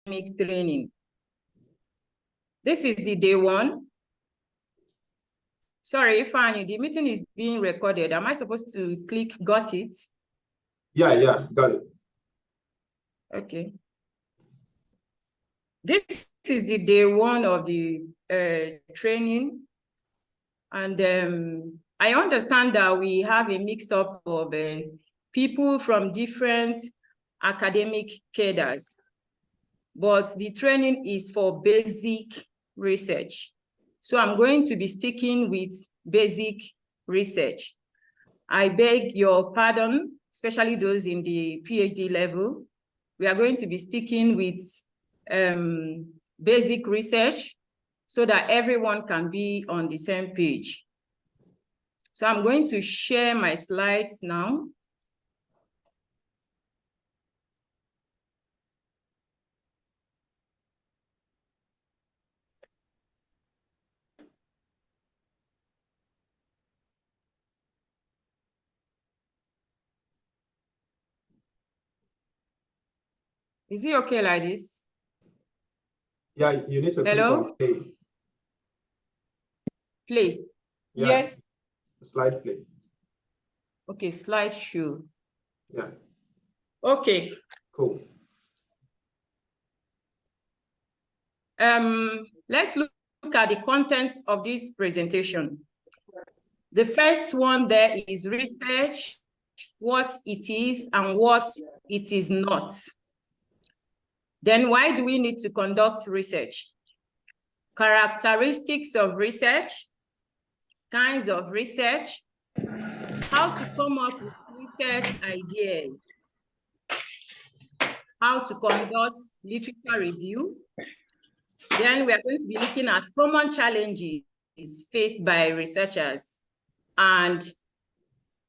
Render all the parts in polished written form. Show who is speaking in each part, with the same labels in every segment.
Speaker 1: training. This is the day one. Sorry, Fanny, the meeting is being recorded. Am I supposed to click got it?
Speaker 2: Yeah, got it.
Speaker 1: Okay. This is the day one of the training. And I understand that we have a mix-up of people from different academic cadres, but the training is for basic research. So I'm going to be sticking with basic research. I beg your pardon, especially those in the PhD level. We are going to be sticking with basic research so that everyone can be on the same page. So I'm going to share my slides now. Is it okay like this?
Speaker 2: Yeah, you need to click on play.
Speaker 1: Play.
Speaker 2: Yeah.
Speaker 3: Yes.
Speaker 2: Slide play.
Speaker 1: Okay, slideshow.
Speaker 2: Yeah.
Speaker 1: Okay.
Speaker 2: Cool.
Speaker 1: Let's look at the contents of this presentation. The first one there is research, what it is and what it is not. Then why do we need to conduct research? Characteristics of research, kinds of research, how to come up with research ideas, how to conduct literature review. Then we are going to be looking at common challenges faced by researchers and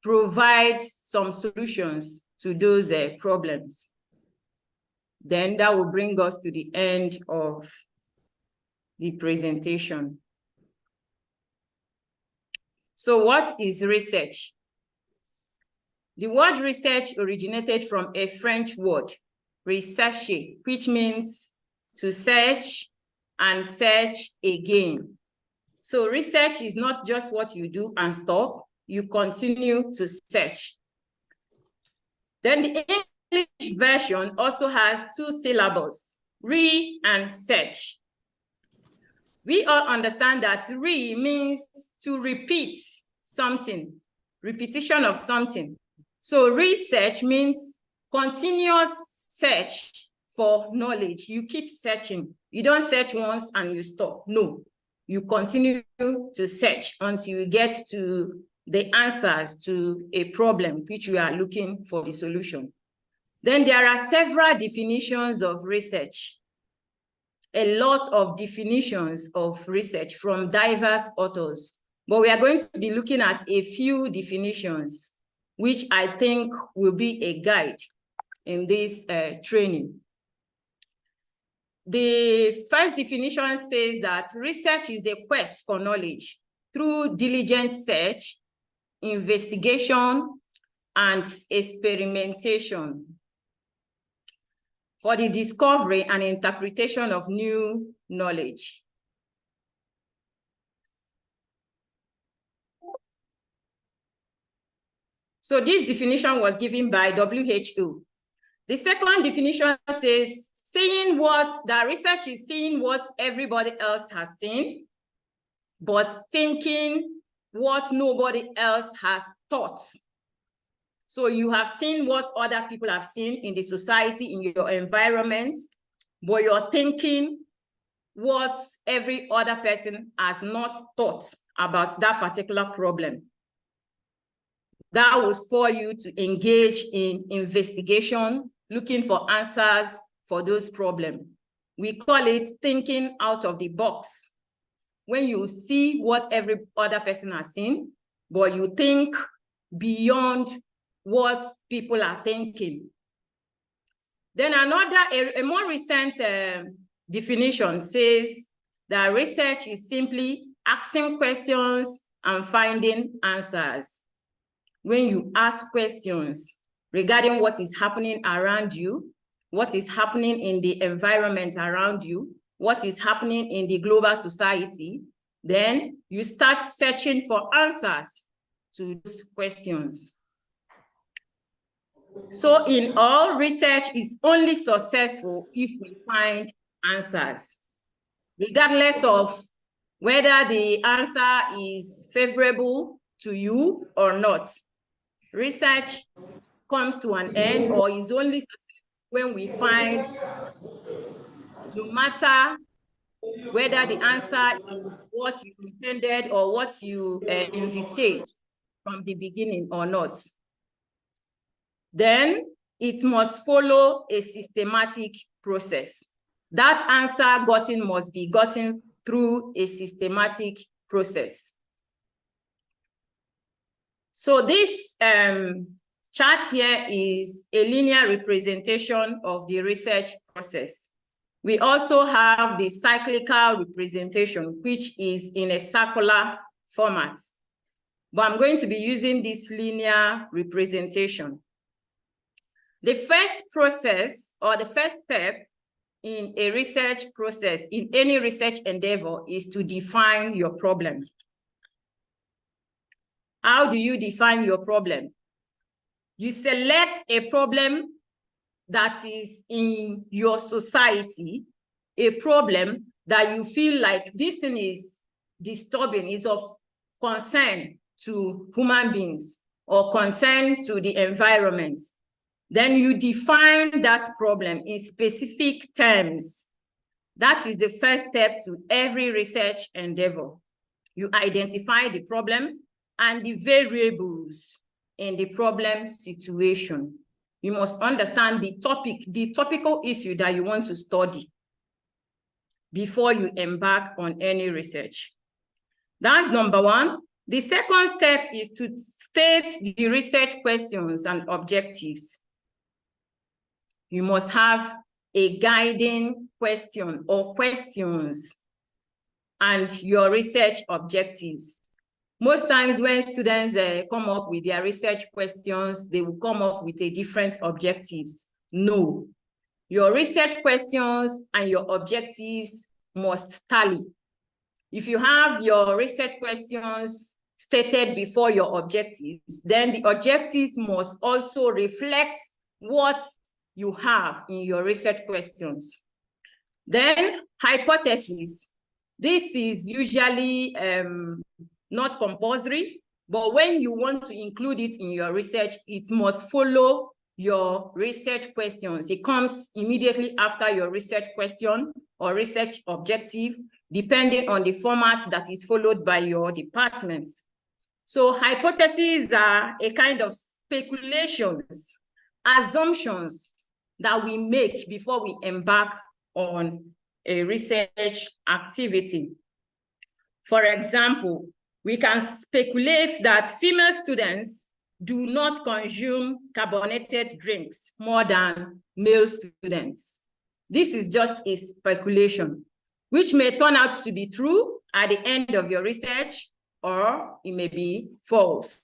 Speaker 1: provide some solutions to those problems. Then that will bring us to the end of the presentation. So what is research? The word research originated from a French word, rechercher, which means to search and search again. So research is not just what you do and stop, you continue to search. Then the English version also has two syllables, re and search. We all understand that re means to repeat something, repetition of something. So research means continuous search for knowledge. You keep searching. You don't search once and you stop. No, you continue to search until you get to the answers to a problem which you are looking for the solution. Then there are several definitions of research. A lot of definitions of research from diverse authors, but we are going to be looking at a few definitions, which I think will be a guide in this training. The first definition says that research is a quest for knowledge through diligent search, investigation, and experimentation for the discovery and interpretation of new knowledge. So this definition was given by WHO. The second definition says, that research is seeing what everybody else has seen, but thinking what nobody else has thought. So you have seen what other people have seen in the society, in your environment, but you're thinking what every other person has not thought about that particular problem. That will spur you to engage in investigation, looking for answers for those problems. We call it thinking out of the box. When you see what every other person has seen, but you think beyond what people are thinking. Then a more recent definition says that research is simply asking questions and finding answers. When you ask questions regarding what is happening around you, what is happening in the environment around you, what is happening in the global society, then you start searching for answers to these questions. So in all, research is only successful if we find answers, regardless of whether the answer is favorable to you or not. Research comes to an end or is only successful when we find, no matter whether the answer is what you intended or what you envisaged from the beginning or not, then it must follow a systematic process. That answer gotten must be gotten through a systematic process. So this chart here is a linear representation of the research process. We also have the cyclical representation, which is in a circular format. But I'm going to be using this linear representation. The first process or the first step in a research process, in any research endeavor, is to define your problem. How do you define your problem? You select a problem that is in your society, a problem that you feel like this thing is disturbing, is of concern to human beings or concern to the environment. Then you define that problem in specific terms. That is the first step to every research endeavor. You identify the problem and the variables in the problem situation. You must understand the topical issue that you want to study before you embark on any research. That's number one. The second step is to state the research questions and objectives. You must have a guiding question or questions and your research objectives. Most times when students come up with their research questions, they will come up with a different objectives. No, your research questions and your objectives must tally. If you have your research questions stated before your objectives, then the objectives must also reflect what you have in your research questions. Then hypothesis. This is usually not compulsory, but when you want to include it in your research, it must follow your research questions. It comes immediately after your research question or research objective, depending on the format that is followed by your department. So hypotheses are a kind of speculations, assumptions that we make before we embark on a research activity. For example, we can speculate that female students do not consume carbonated drinks more than male students. This is just a speculation, which may turn out to be true at the end of your research, or it may be false.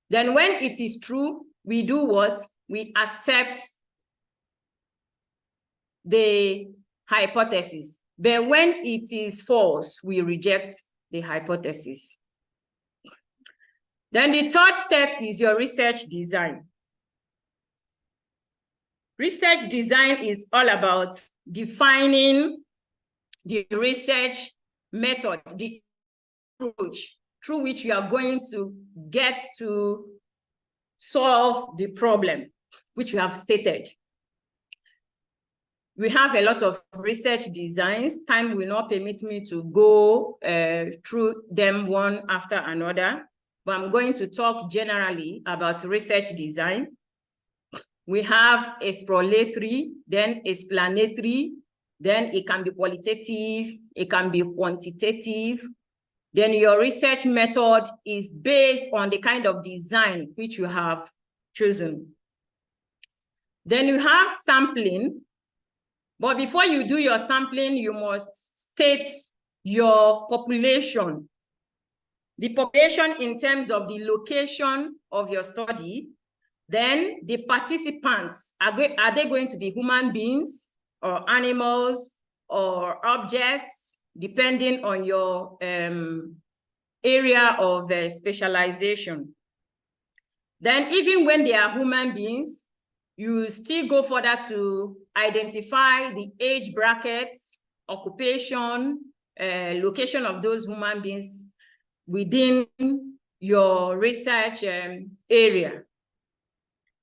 Speaker 1: Then when it is true, we do what? We accept the hypothesis. But when it is false, we reject the hypothesis. Then the third step is your research design. Research design is all about defining the research method, the approach through which you are going to get to solve the problem, which you have stated. We have a lot of research designs. Time will not permit me to go through them one after another, but I'm going to talk generally about research design. We have exploratory, then explanatory, then it can be qualitative, it can be quantitative. Then your research method is based on the kind of design which you have chosen. Then you have sampling. But before you do your sampling, you must state your population. The population in terms of the location of your study, Then the participants, are they going to be human beings or animals or objects, depending on your area of specialization. Then even when they are human beings, you still go further to identify the age brackets, occupation, location of those human beings within your research area.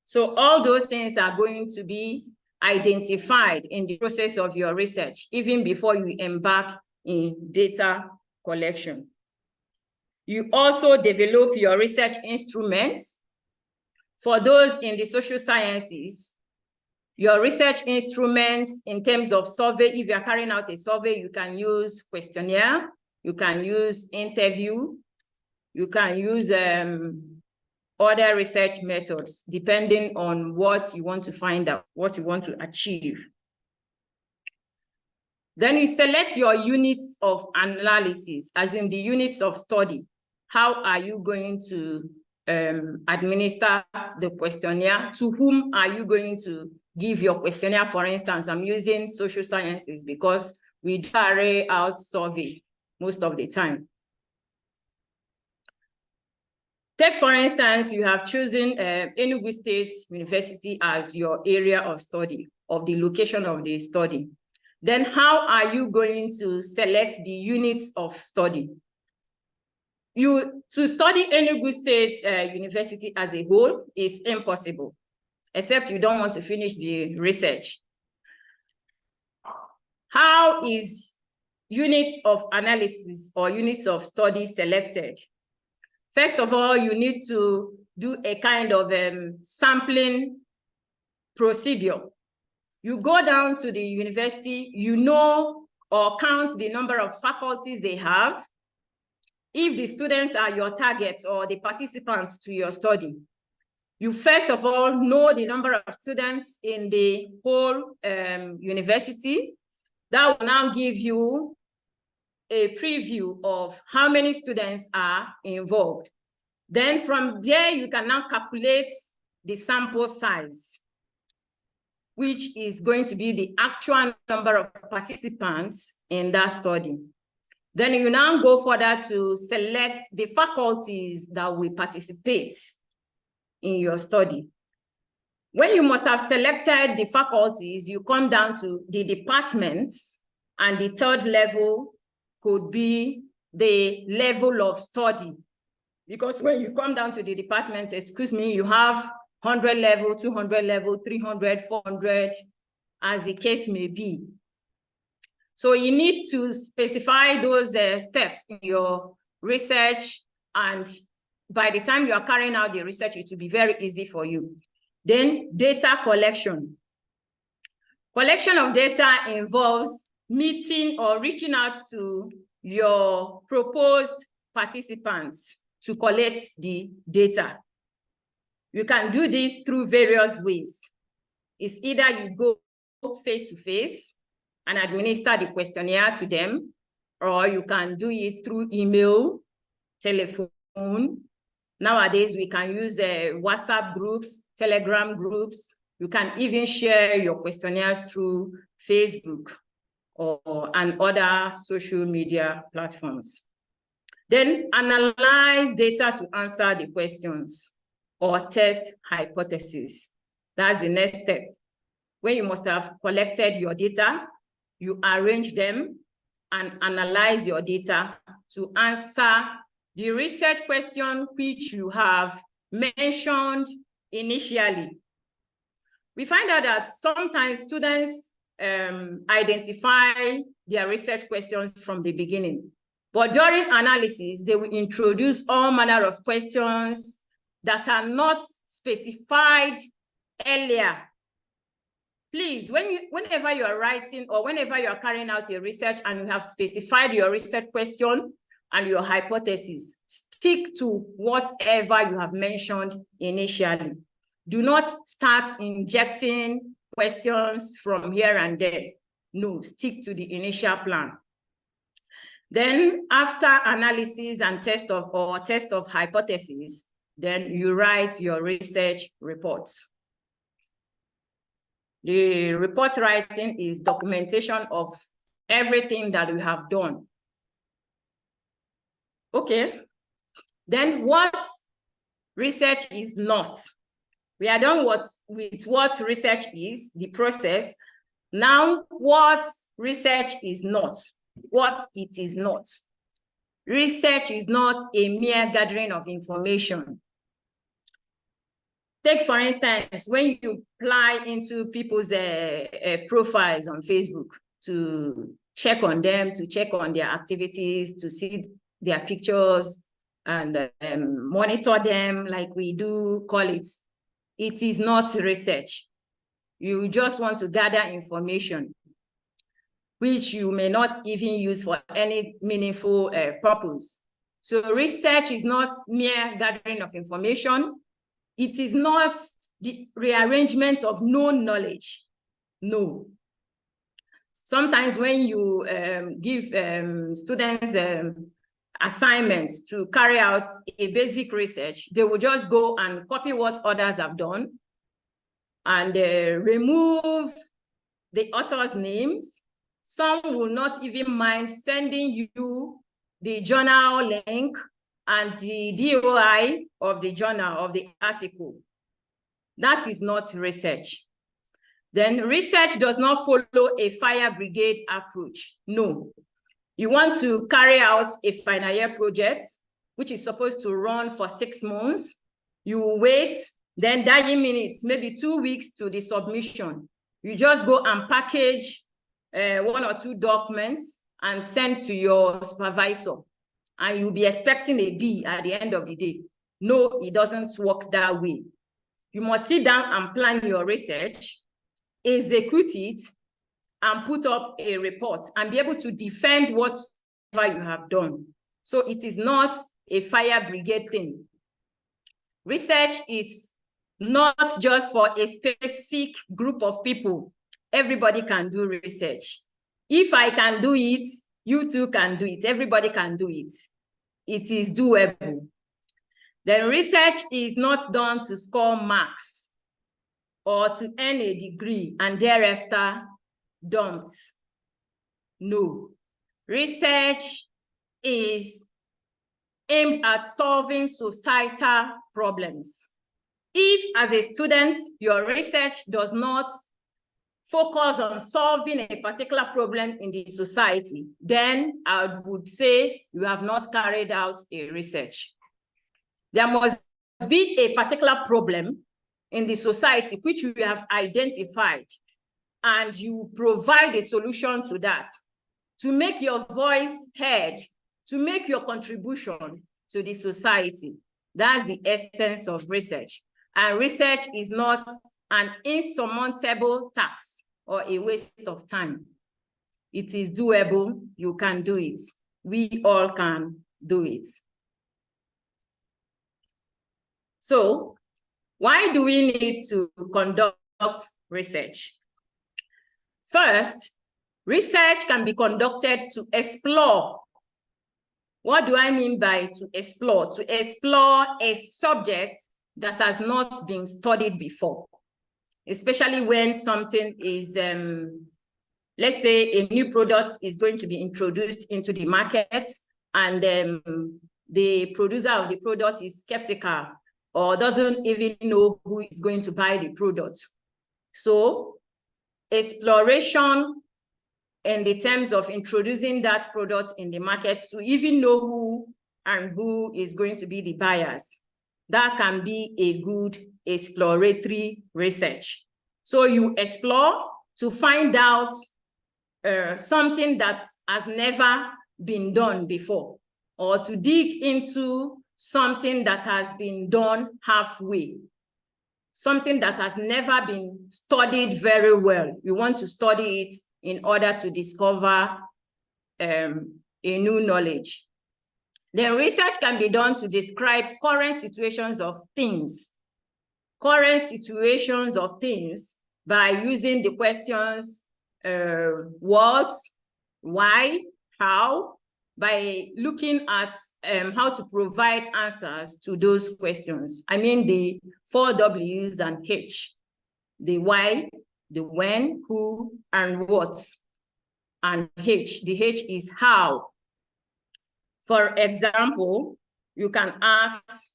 Speaker 1: So all those things are going to be identified in the process of your research, even before you embark in data collection. You also develop your research instruments. For those in the social sciences, your research instruments in terms of survey, if you are carrying out a survey, you can use questionnaire, you can use interview, you can use other research methods, depending on what you want to find out, what you want to achieve. Then you select your units of analysis, as in the units of study. How are you going to administer the questionnaire? To whom are you going to give your questionnaire? For instance, I'm using social sciences because we carry out survey most of the time. Take, for instance, you have chosen Enugu State University as your area of study, of the location of the study. Then how are you going to select the units of study? To study Enugu State University as a whole is impossible, except you don't want to finish the research. How is units of analysis or units of study selected? First of all, you need to do a kind of sampling procedure. You go down to the university, you know or count the number of faculties they have. If the students are your targets or the participants to your study, you first of all know the number of students in the whole university. That will now give you a preview of how many students are involved. Then from there, you can now calculate the sample size, which is going to be the actual number of participants in that study. Then you now go further to select the faculties that will participate in your study. When you must have selected the faculties, you come down to the departments, and the third level could be the level of study. Because when you come down to the department, excuse me, you have 100 level, 200 level, 300, 400, as the case may be. So you need to specify those steps in your research, and by the time you are carrying out the research, it will be very easy for you. Then data collection. Collection of data involves meeting or reaching out to your proposed participants to collect the data. You can do this through various ways. It's either you go face-to-face and administer the questionnaire to them, or you can do it through email, telephone. Nowadays, we can use WhatsApp groups, Telegram groups. You can even share your questionnaires through Facebook and other social media platforms. Then analyze data to answer the questions or test hypotheses. That's the next step. When you must have collected your data, you arrange them and analyze your data to answer the research question which you have mentioned initially. We find out that sometimes students identify their research questions from the beginning, but during analysis, they will introduce all manner of questions that are not specified earlier. Please, whenever you are writing or whenever you are carrying out your research and you have specified your research question and your hypothesis, stick to whatever you have mentioned initially. Do not start injecting questions from here and there. No, stick to the initial plan. Then after analysis and test of hypotheses, Then you write your research report. The report writing is documentation of everything that we have done. Okay, then what research is not. We are done with what research is, the process. Now, what research is not, what it is not. Research is not a mere gathering of information. Take, for instance, when you apply into people's profiles on Facebook to check on them, to check on their activities, to see their pictures and monitor them like we do call it. It is not research. You just want to gather information, which you may not even use for any meaningful purpose. So research is not mere gathering of information. It is not the rearrangement of known knowledge. No. Sometimes when you give students assignments to carry out a basic research, they will just go and copy what others have done and remove the author's names. Some will not even mind sending you the journal link and the DOI of the journal, of the article. That is not research. Then research does not follow a fire brigade approach. No. You want to carry out a final year project, which is supposed to run for 6 months. You will wait, then 30 minutes, maybe 2 weeks to the submission. You just go and package 1 or 2 documents and send to your supervisor. And you'll be expecting a B at the end of the day. No, it doesn't work that way. You must sit down and plan your research, execute it, and put up a report and be able to defend whatever you have done. So it is not a fire brigade thing. Research is not just for a specific group of people. Everybody can do research. If I can do it, you too can do it. Everybody can do it. It is doable. Then research is not done to score marks or to earn a degree and thereafter dumped. No. Research is aimed at solving societal problems. If, as a student, your research does not focus on solving a particular problem in the society, then I would say you have not carried out a research. There must be a particular problem in the society which you have identified, and you provide a solution to that, to make your voice heard, to make your contribution to the society. That's the essence of research. And research is not an insurmountable task or a waste of time. It is doable. You can do it. We all can do it. So, why do we need to conduct research? First, research can be conducted to explore. What do I mean by to explore? To explore a subject that has not been studied before, especially when something is, let's say a new product is going to be introduced into the market, and the producer of the product is skeptical or doesn't even know who is going to buy the product. So exploration in the terms of introducing that product in the market to even know who is going to be the buyers. That can be a good exploratory research. So you explore to find out something that has never been done before, or to dig into something that has been done halfway, something that has never been studied very well. You want to study it in order to discover a new knowledge. Then research can be done to describe current situations of things. Current situations of things by using the questions what, why, how, by looking at how to provide answers to those questions. I mean the 4 W's and H, the why, the when, who, and what. And H, the H is how. For example, you can ask,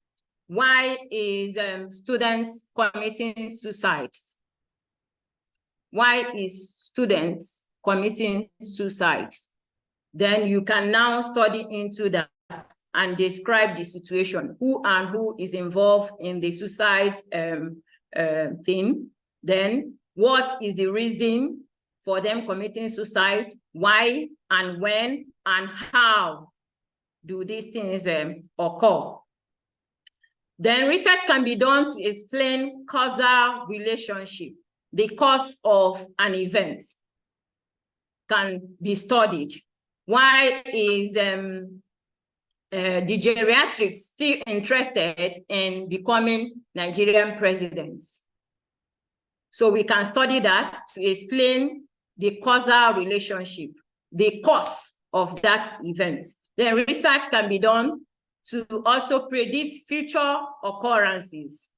Speaker 1: why is students committing suicides? Why is students committing suicides? Then you can now study into that and describe the situation, who is involved in the suicide thing. Then what is the reason for them committing suicide? Why and when and how do these things occur? Then research can be done to explain causal relationship. The cause of an event can be studied. Why is the geriatrics still interested in becoming Nigerian presidents? So we can study that to explain the causal relationship, the cause of that event. Then research can be done to also predict future occurrences.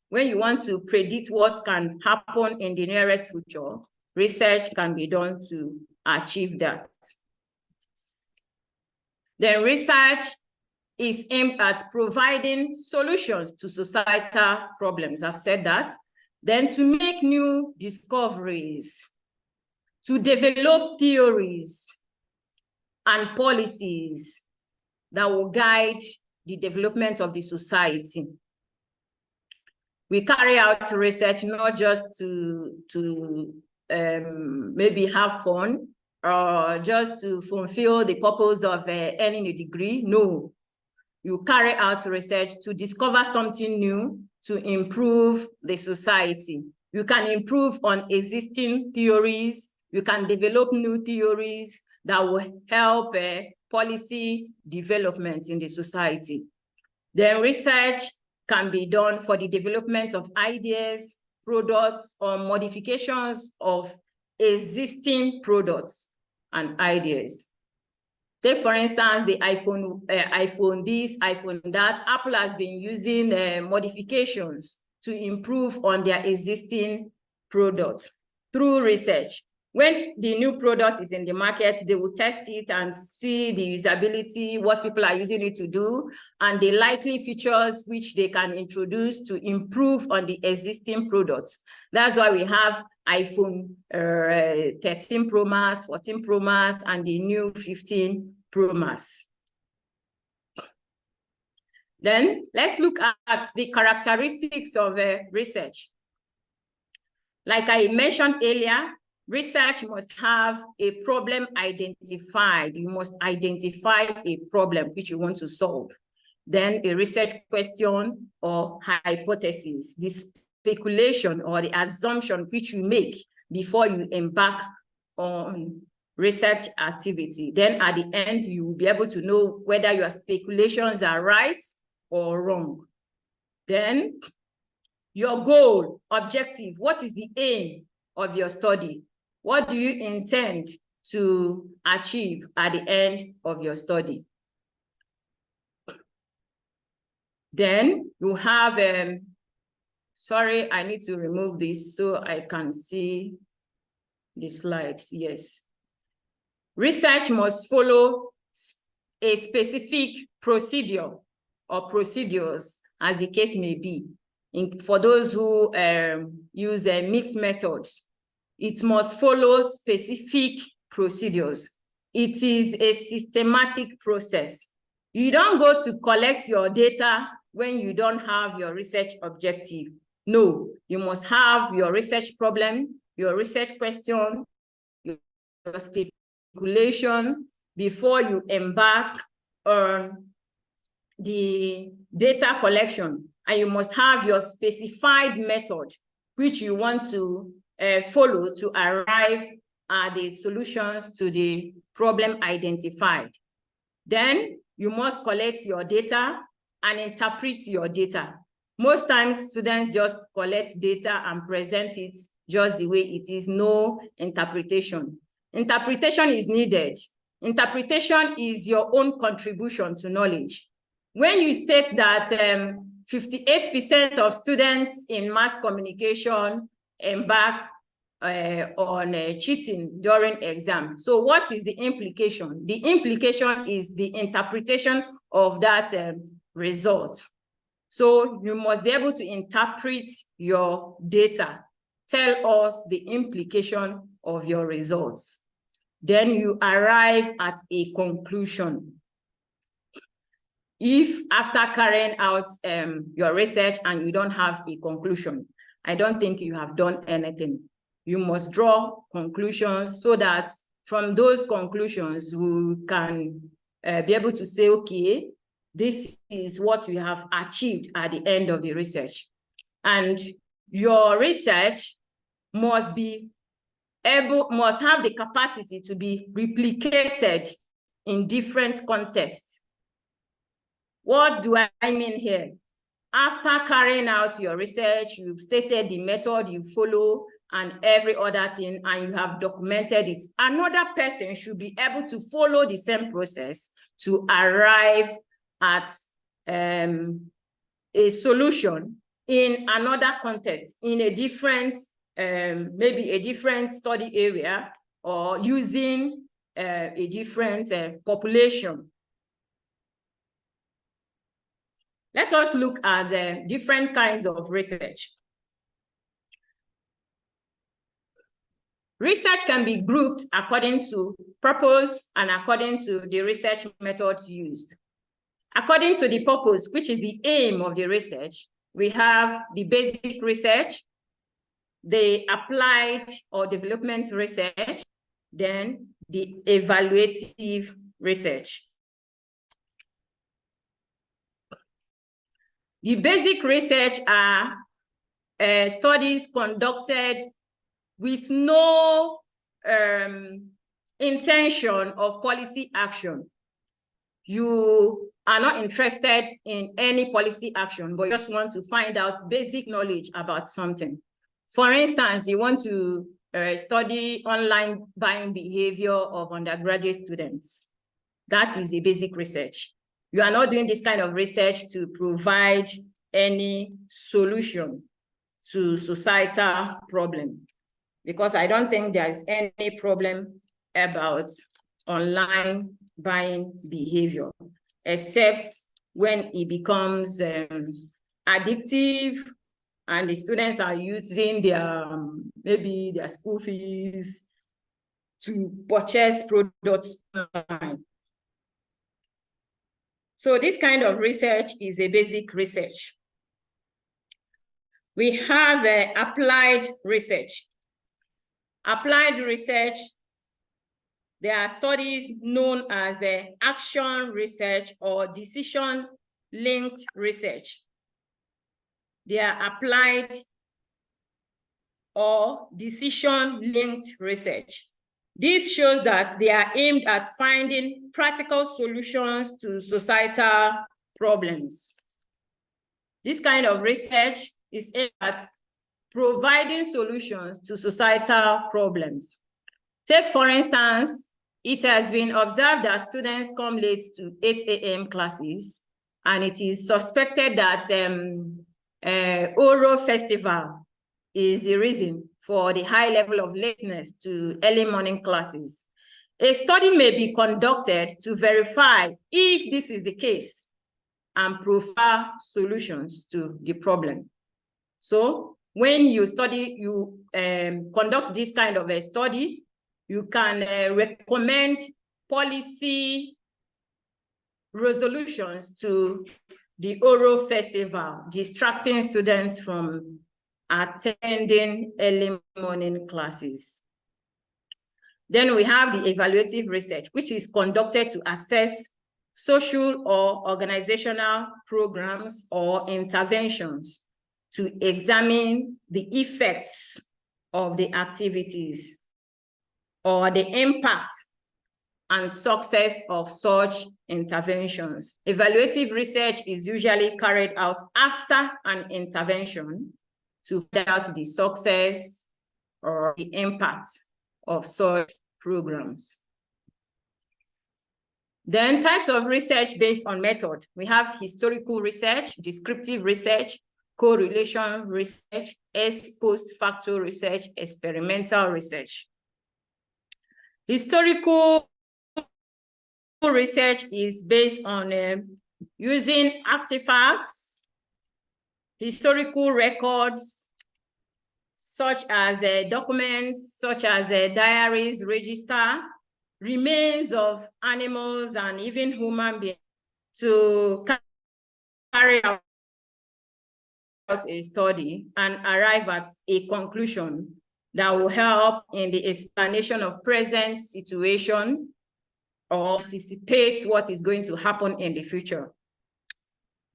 Speaker 1: When you want to predict what can happen in the nearest future, research can be done to achieve that. Then research is aimed at providing solutions to societal problems. I've said that. Then to make new discoveries, to develop theories and policies that will guide the development of the society. We carry out research not just to maybe have fun or just to fulfill the purpose of earning a degree. No, you carry out research to discover something new, to improve the society. You can improve on existing theories. You can develop new theories that will help policy development in the society. Then research can be done for the development of ideas, products, or modifications of existing products and ideas. Take, for instance, the iPhone this, iPhone that. Apple has been using modifications to improve on their existing products through research. When the new product is in the market, they will test it and see the usability, what people are using it to do, and the likely features which they can introduce to improve on the existing products. That's why we have iPhone 13 Pro Max, 14 Pro Max, and the new 15 Pro Max. Then let's look at the characteristics of research. Like I mentioned earlier, research must have a problem identified. You must identify a problem which you want to solve. Then a research question or hypothesis, the speculation or the assumption which you make before you embark on research activity. Then at the end, you will be able to know whether your speculations are right or wrong. Then your goal, objective, what is the aim of your study? What do you intend to achieve at the end of your study? Then you have, sorry, I need to remove this so I can see the slides, yes. Research must follow a specific procedure or procedures, as the case may be. For those who use mixed methods, it must follow specific procedures. It is a systematic process. You don't go to collect your data when you don't have your research objective. No, you must have your research problem, your research question, your speculation before you embark on the data collection. And you must have your specified method which you want to follow to arrive at the solutions to the problem identified. Then you must collect your data and interpret your data. Most times students just collect data and present it just the way it is, no interpretation. Interpretation is needed Interpretation is your own contribution to knowledge. When you state that 58% of students in mass communication embark on cheating during exam. So what is the implication? The implication is the interpretation of that result. So you must be able to interpret your data. Tell us the implication of your results. Then you arrive at a conclusion. If after carrying out your research and you don't have a conclusion, I don't think you have done anything. You must draw conclusions so that from those conclusions, we can be able to say, okay, this is what we have achieved at the end of the research. And your research must have the capacity to be replicated in different contexts. What do I mean here? After carrying out your research, you've stated the method you follow and every other thing, and you have documented it. Another person should be able to follow the same process to arrive at a solution in another context, in a different, maybe a different study area, or using a different population. Let us look at the different kinds of research. Research can be grouped according to purpose and according to the research methods used. According to the purpose, which is the aim of the research, we have the basic research, the applied or development research, then the evaluative research. The basic research are studies conducted with no intention of policy action. You are not interested in any policy action, but you just want to find out basic knowledge about something. For instance, you want to study online buying behavior of undergraduate students. That is a basic research. You are not doing this kind of research to provide any solution to societal problem, because I don't think there's any problem about online buying behavior, except when it becomes addictive and the students are using their, maybe their school fees to purchase products online. So this kind of research is a basic research. We have applied research. Applied research, there are studies known as action research or decision-linked research. They are applied or decision-linked research. This shows that they are aimed at finding practical solutions to societal problems. This kind of research is aimed at providing solutions to societal problems. Take, for instance, it has been observed that students come late to 8 a.m. classes, and it is suspected that Oro Festival is the reason for the high level of lateness to early morning classes. A study may be conducted to verify if this is the case and provide solutions to the problem. So when you study, you conduct this kind of a study, you can recommend policy resolutions to the Oro Festival, distracting students from attending early morning classes. Then we have the evaluative research, which is conducted to assess social or organizational programs or interventions to examine the effects of the activities or the impact and success of such interventions. Evaluative research is usually carried out after an intervention to find out the success or the impact of such programs. Then types of research based on method. We have historical research, descriptive research, correlation research, ex post facto research, experimental research. Historical research is based on using artifacts, historical records, such as documents, such as diaries, register, remains of animals and even human beings to carry out a study and arrive at a conclusion that will help in the explanation of present situation or anticipate what is going to happen in the future.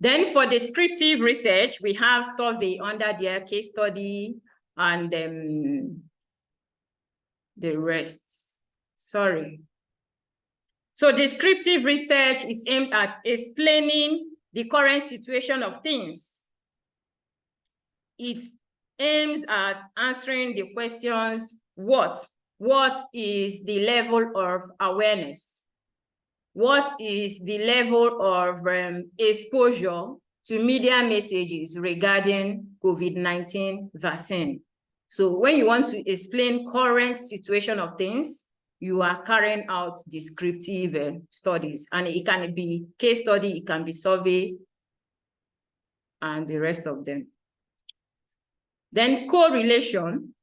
Speaker 1: Then for descriptive research, we have survey under their case study and the rest. Sorry. So descriptive research is aimed at explaining the current situation of things. It aims at answering the questions, what is the level of awareness? What is the level of exposure to media messages regarding COVID-19 vaccine? So when you want to explain current situation of things, you are carrying out descriptive studies, and it can be case study, it can be survey, and the rest of them. Then correlation.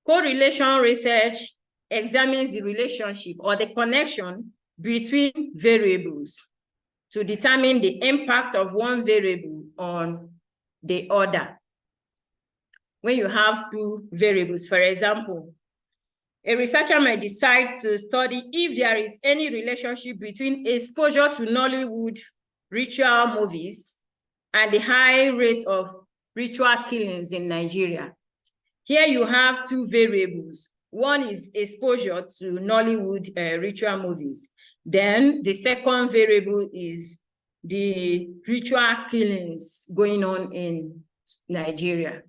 Speaker 1: Correlation research examines the relationship or the connection between variables to determine the impact of one variable on the other. When you have two variables, for example, a researcher might decide to study if there is any relationship between exposure to Nollywood ritual movies and the high rate of ritual killings in Nigeria. Here you have two variables. One is exposure to Nollywood ritual movies. Then the second variable is the ritual killings going on in Nigeria.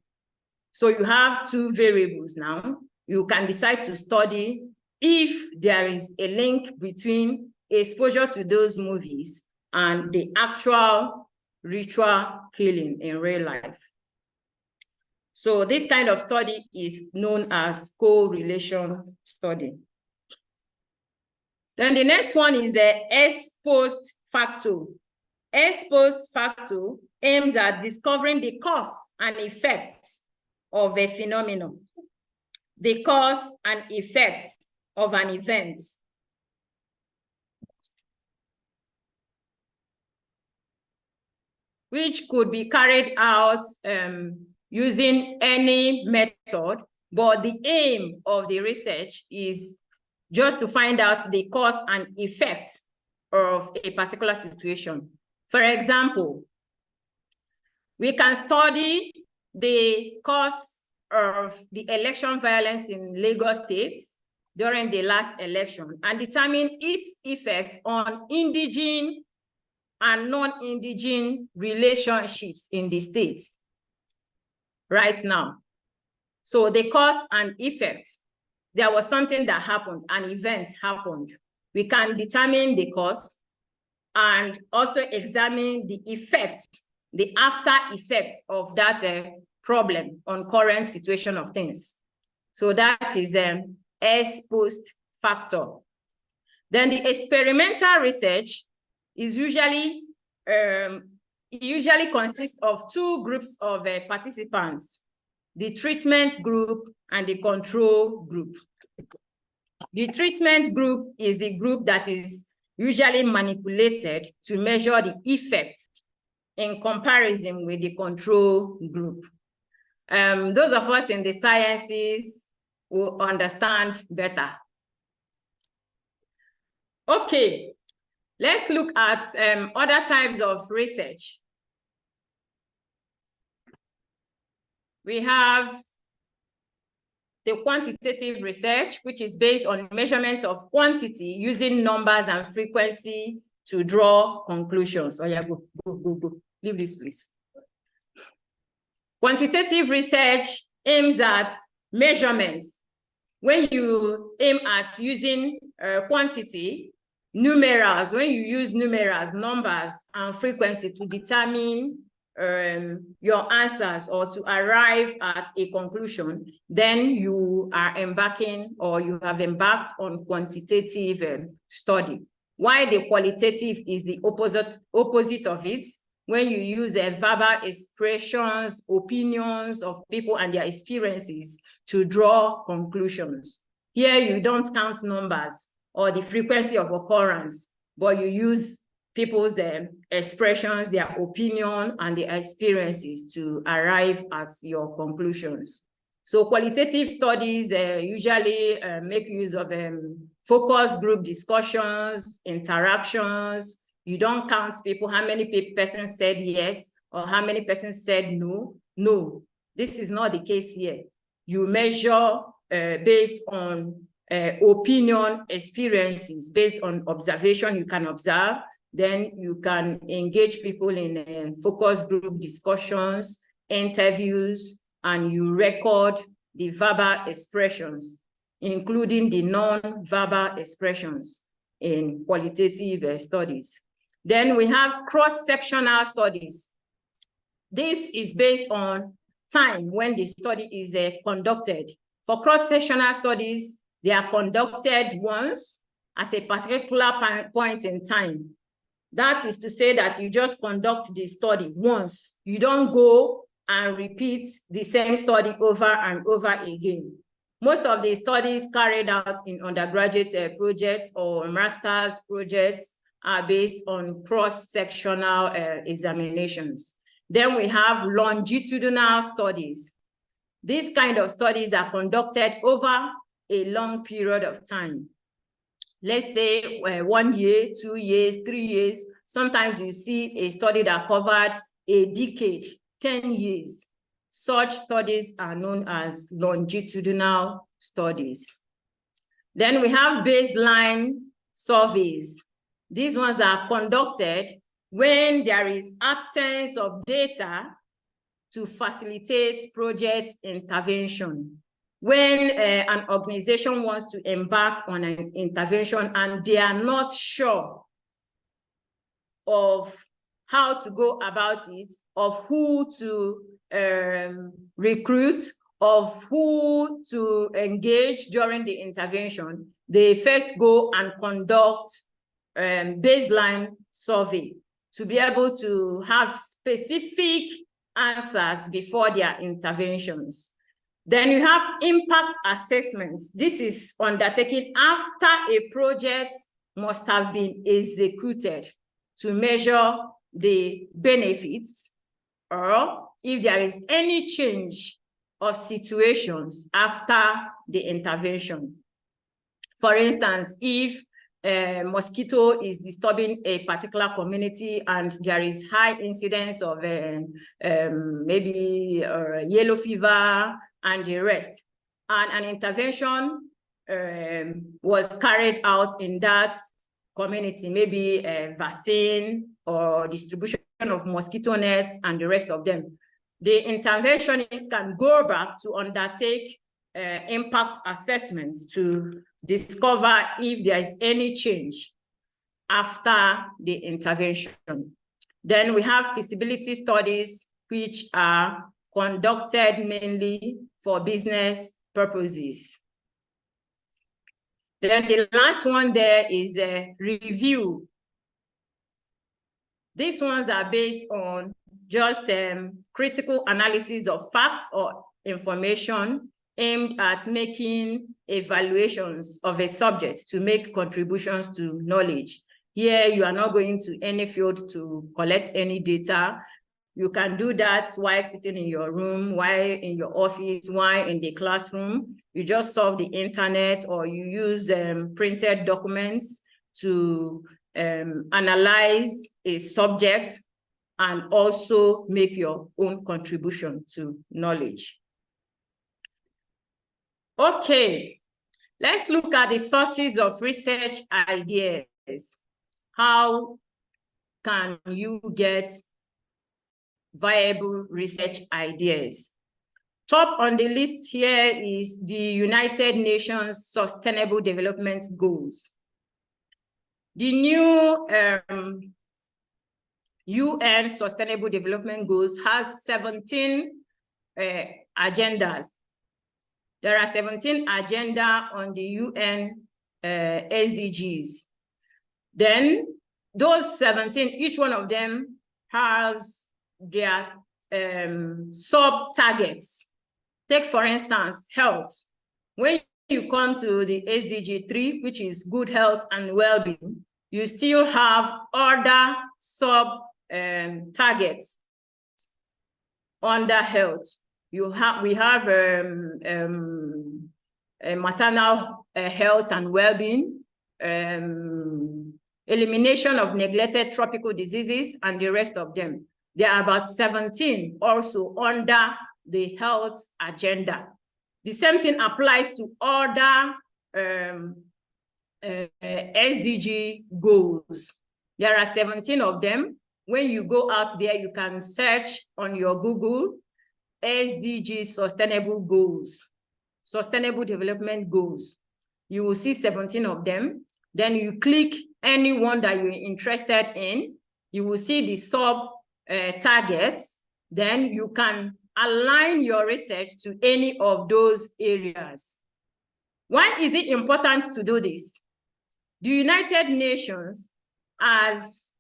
Speaker 1: So you have two variables now. You can decide to study if there is a link between exposure to those movies and the actual ritual killing in real life. So this kind of study is known as correlation study. Then the next one is the ex post facto. Ex post facto aims at discovering the cause and effects of a phenomenon, the cause and effects of an event. Which could be carried out using any method, but the aim of the research is just to find out the cause and effect of a particular situation. For example, we can study the cause of the election violence in Lagos State during the last election and determine its effect on indigenous and non-indigenous relationships in the states right now. So the cause and effect, there was something that happened, an event happened. We can determine the cause and also examine the effects, the after effects of that problem on current situation of things. So that is ex post factor. Then the experimental research is usually consists of two groups of participants, the treatment group and the control group. The treatment group is the group that is usually manipulated to measure the effects in comparison with the control group. Those of us in the sciences will understand better. Okay, let's look at other types of research. We have the quantitative research, which is based on measurement of quantity using numbers and frequency to draw conclusions. Oh yeah, go. Leave this, please. Quantitative research aims at measurements. When you aim at using quantity, numerals, when you use numerals, numbers, and frequency to determine your answers or to arrive at a conclusion, then you are embarking or you have embarked on quantitative study. While the qualitative is the opposite of it, when you use verbal expressions, opinions of people and their experiences to draw conclusions. Here you don't count numbers or the frequency of occurrence, but you use people's expressions, their opinion, and their experiences to arrive at your conclusions. So qualitative studies usually make use of focus group discussions, interactions. You don't count people, how many persons said yes, or how many persons said no. No, this is not the case here. You measure based on opinion, experiences, based on observation you can observe. Then you can engage people in focus group discussions, interviews, and you record the verbal expressions, including the non-verbal expressions in qualitative studies. Then we have cross-sectional studies. This is based on time when the study is conducted. For cross-sectional studies, they are conducted once at a particular point in time. That is to say that you just conduct the study once. You don't go and repeat the same study over and over again. Most of the studies carried out in undergraduate projects or master's projects are based on cross-sectional examinations. Then we have longitudinal studies. These kind of studies are conducted over a long period of time. Let's say 1 year, 2 years, 3 years. Sometimes you see a study that covered a decade, 10 years. Such studies are known as longitudinal studies. Then we have baseline surveys. These ones are conducted when there is absence of data to facilitate project intervention. When an organization wants to embark on an intervention and they are not sure of how to go about it, of who to recruit, of who to engage during the intervention, they first go and conduct baseline survey to be able to have specific answers before their interventions. Then you have impact assessments. This is undertaken after a project must have been executed to measure the benefits or if there is any change of situations after the intervention. For instance, if a mosquito is disturbing a particular community and there is high incidence of maybe yellow fever and the rest, and an intervention was carried out in that community, maybe a vaccine or distribution of mosquito nets and the rest of them, the interventionist can go back to undertake impact assessments to discover if there is any change after the intervention. Then we have feasibility studies, which are conducted mainly for business purposes. Then the last one there is a review. These ones are based on just critical analysis of facts or information aimed at making evaluations of a subject to make contributions to knowledge. Here, you are not going to any field to collect any data. You can do that while sitting in your room, while in your office, while in the classroom. You just surf the internet or you use printed documents to analyze a subject and also make your own contribution to knowledge. Okay, let's look at the sources of research ideas. How can you get viable research ideas? Top on the list here is the United Nations Sustainable Development Goals. The new UN Sustainable Development Goals has 17 agendas. There are 17 agenda on the UN SDGs. Then those 17, each one of them has their sub-targets. Take, for instance, health. When you come to the SDG 3, which is good health and well-being, you still have other sub-targets under health. We have maternal health and well-being, elimination of neglected tropical diseases, and the rest of them. There are about 17 also under the health agenda. The same thing applies to other SDG goals. There are 17 of them. When you go out there, you can search on your Google SDG Sustainable Goals, Sustainable Development Goals. You will see 17 of them. Then you click any one that you're interested in. You will see the sub-targets. Then you can align your research to any of those areas. Why is it important to do this? The United Nations has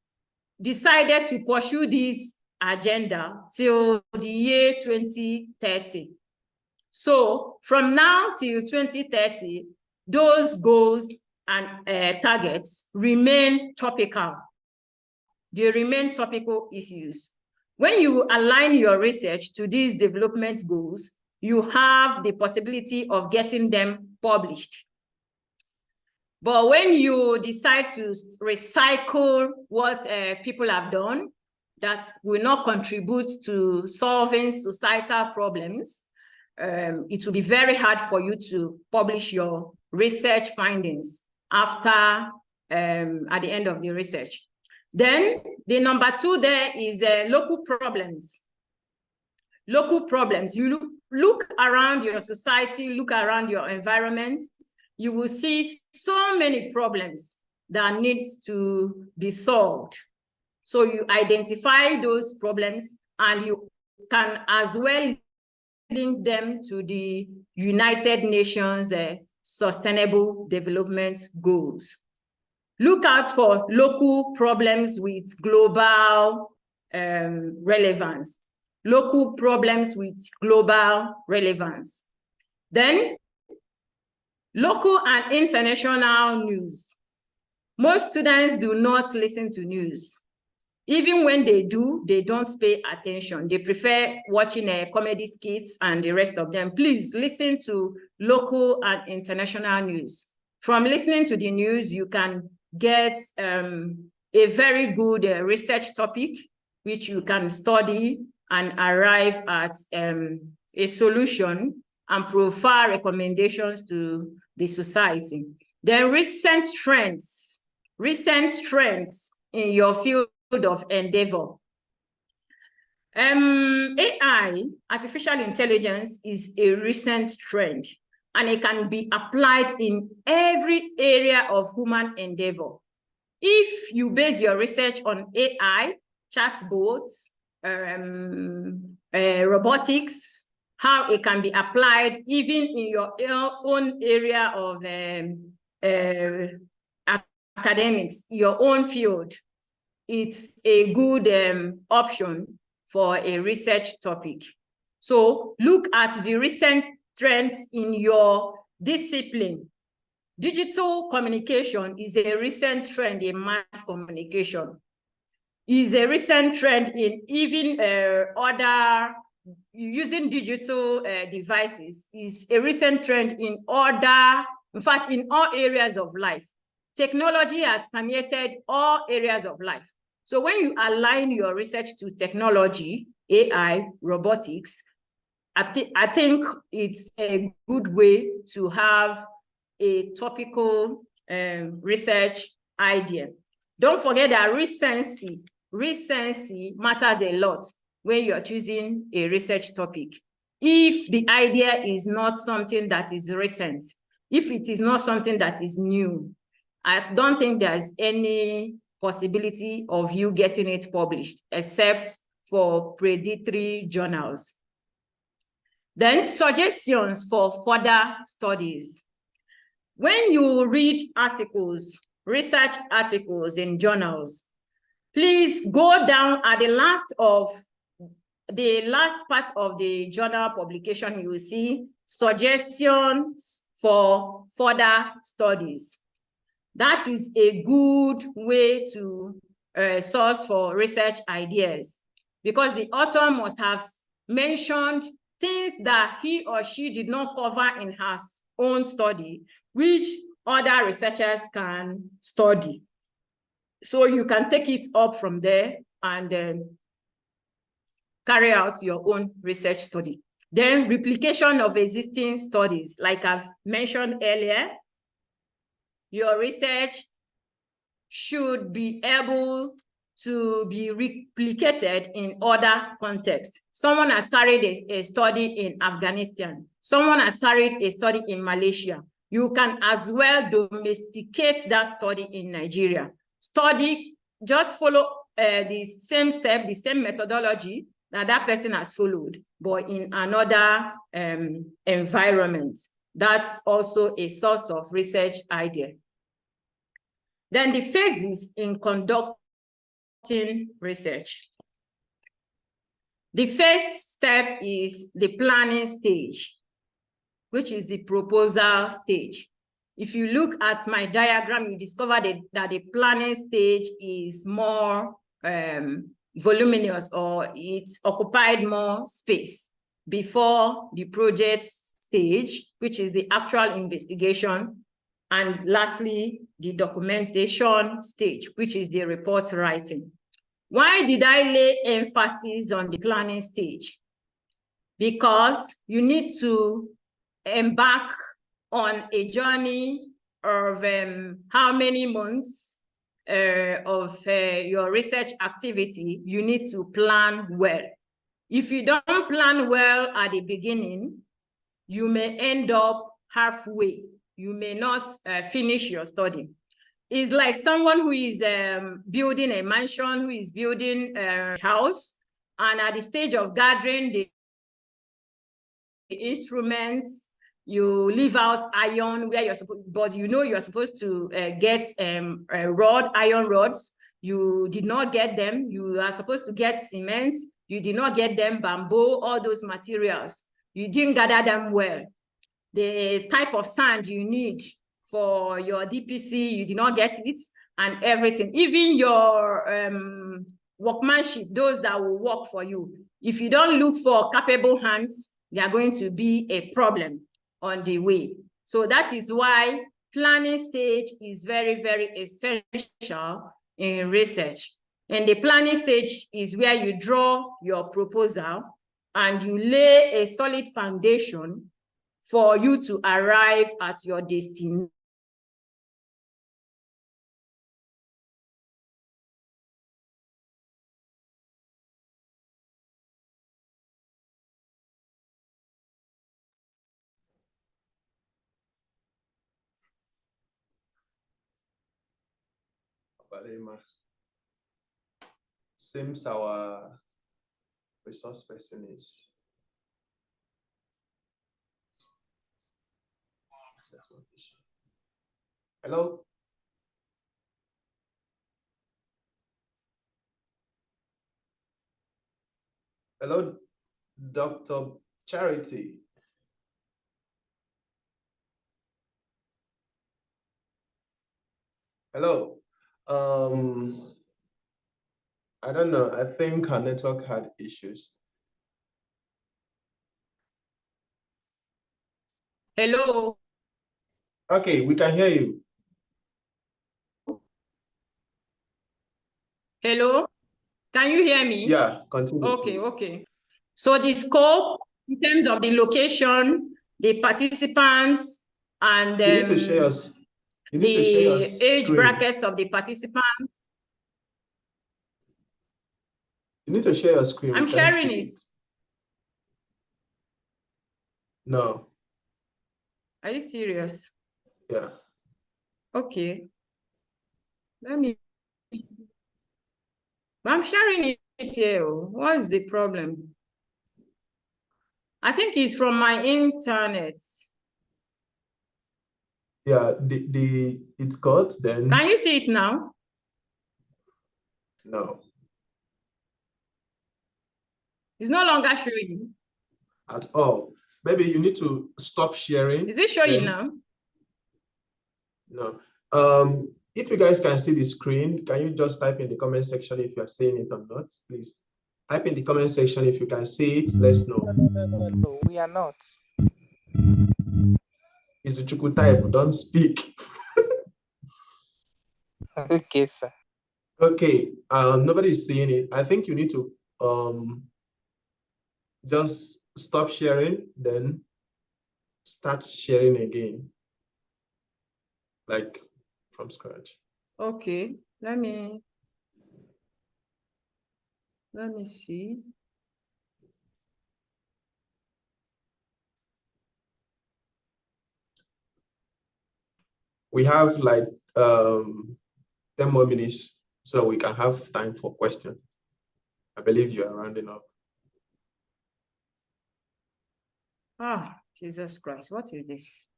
Speaker 1: decided to pursue this agenda till the year 2030. So from now till 2030, those goals and targets remain topical. They remain topical issues. When you align your research to these development goals, you have the possibility of getting them published. But when you decide to recycle what people have done that will not contribute to solving societal problems, it will be very hard for you to publish your research findings after at the end of the research. Then the number 2 there is local problems. Local problems. You look around your society, look around your environment, you will see so many problems that needs to be solved. So you identify those problems and you can as well link them to the United Nations Sustainable Development Goals. Look out for local problems with global relevance. Local problems with global relevance. Then, local and international news. Most students do not listen to news. Even when they do, they don't pay attention. They prefer watching comedy skits and the rest of them. Please listen to local and international news. From listening to the news, you can get a very good research topic, which you can study and arrive at a solution and provide recommendations to the society. Then recent trends in your field of endeavor. AI, artificial intelligence, is a recent trend, and it can be applied in every area of human endeavor. If you base your research on AI, chatbots, robotics, how it can be applied even in your own area of academics, your own field, it's a good option for a research topic. So look at the recent trends in your discipline. Digital communication is a recent trend in mass communication. Is a recent trend in even other using digital devices is a recent trend in fact, in all areas of life. Technology has permeated all areas of life. So when you align your research to technology, AI, robotics, I think it's a good way to have a topical research idea. Don't forget that recency matters a lot when you're choosing a research topic. If the idea is not something that is recent, if it is not something that is new, I don't think there's any possibility of you getting it published, except for predatory journals. Then suggestions for further studies. When you read articles, research articles in journals, please go down at the last part of the journal publication. You will see suggestions for further studies. That is a good way to source for research ideas, because the author must have mentioned things that he or she did not cover in her own study, which other researchers can study. So you can take it up from there and carry out your own research study. Then replication of existing studies, like I've mentioned earlier. Your research should be able to be replicated in other contexts. Someone has carried a study in Afghanistan. Someone has carried a study in Malaysia. You can as well domesticate that study in Nigeria. Just follow the same step, the same methodology that person has followed, but in another environment. That's also a source of research idea. Then the phases in conducting research. The first step is the planning stage, which is the proposal stage. If you look at my diagram, you discover that the planning stage is more voluminous, or it occupied more space before the project stage, which is the actual investigation. And lastly, the documentation stage, which is the report writing. Why did I lay emphasis on the planning stage? Because you need to embark on a journey of how many months of your research activity. You need to plan well. If you don't plan well at the beginning, you may end up halfway. You may not finish your study. It's like someone who is building a mansion, who is building a house, and at the stage of gathering the instruments, you leave out iron where you're supposed, but you know you're supposed to get iron rods. You did not get them. You are supposed to get cement. You did not get them, bamboo, all those materials. You didn't gather them well. The type of sand you need for your DPC, you did not get it, and everything. Even your workmanship, those that will work for you. If you don't look for capable hands, they are going to be a problem on the way. So that is why planning stage is very, very essential in research. And the planning stage is where you draw your proposal and you lay a solid foundation for you to arrive at your destination.
Speaker 2: Seems our resource person is hello. Hello, Dr. Charity. Hello. I don't know. I think our network had issues.
Speaker 1: Hello.
Speaker 2: Okay, we can hear you.
Speaker 1: Hello. Can you hear me?
Speaker 2: Yeah, continue.
Speaker 1: Okay,
Speaker 2: please.
Speaker 1: okay. So the scope in terms of the location, the participants, and
Speaker 2: You need to share us. You need to share your
Speaker 1: age
Speaker 2: screen.
Speaker 1: brackets of the participants.
Speaker 2: You need to share your screen.
Speaker 1: I'm sharing it.
Speaker 2: No.
Speaker 1: Are you serious?
Speaker 2: Yeah.
Speaker 1: Okay. Let me. I'm sharing it here. What is the problem? I think it's from my internet.
Speaker 2: Yeah, it's got then.
Speaker 1: Can you see it now?
Speaker 2: No.
Speaker 1: It's no longer showing.
Speaker 2: At all. Maybe you need to stop sharing.
Speaker 1: Is it showing now?
Speaker 2: No. If you guys can see the screen, can you just type in the comment section if you're seeing it or not, please? Type in the comment section if you can see it. Let's know.
Speaker 3: No, we are not.
Speaker 2: It's a Chuku type. Don't speak.
Speaker 3: Okay, sir.
Speaker 2: Okay. Nobody's seeing it. I think you need to just stop sharing, then start sharing again, like from scratch.
Speaker 1: Okay. Let me see.
Speaker 2: We have like 10 more minutes so we can have time for questions. I believe you are rounding up.
Speaker 1: Ah, Jesus Christ, what is this?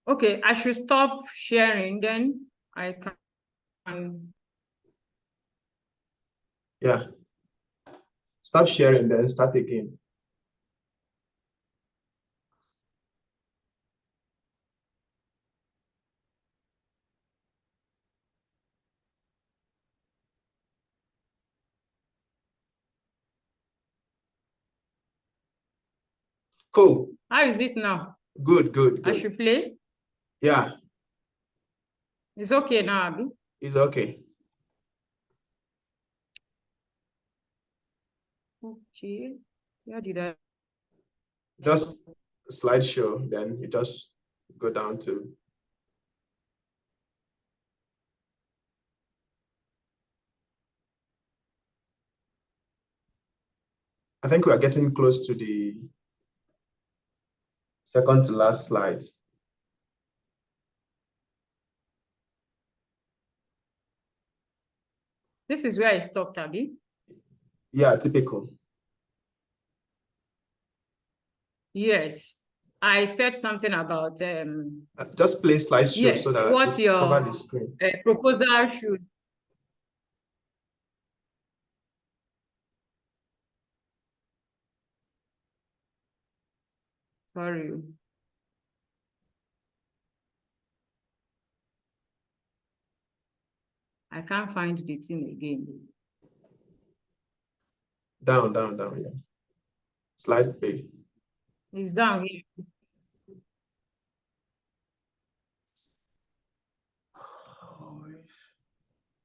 Speaker 1: Okay, I should stop sharing, then I can.
Speaker 2: Yeah. Stop sharing, then start again. Cool.
Speaker 1: How is it now?
Speaker 2: Good.
Speaker 1: I should play?
Speaker 2: Yeah.
Speaker 1: It's okay now, Abby?
Speaker 2: It's okay.
Speaker 1: Okay. Where did I?
Speaker 2: Just slideshow, then you just go down to. I think we are getting close to the second to last slide.
Speaker 1: This is where I stopped, Abby.
Speaker 2: Yeah, typical.
Speaker 1: Yes. I said something about
Speaker 2: just play slideshow
Speaker 1: yes,
Speaker 2: so that
Speaker 1: what your
Speaker 2: cover the screen.
Speaker 1: Proposal should. Sorry. I can't find the thing again.
Speaker 2: Down, yeah. Slide B.
Speaker 1: It's down here.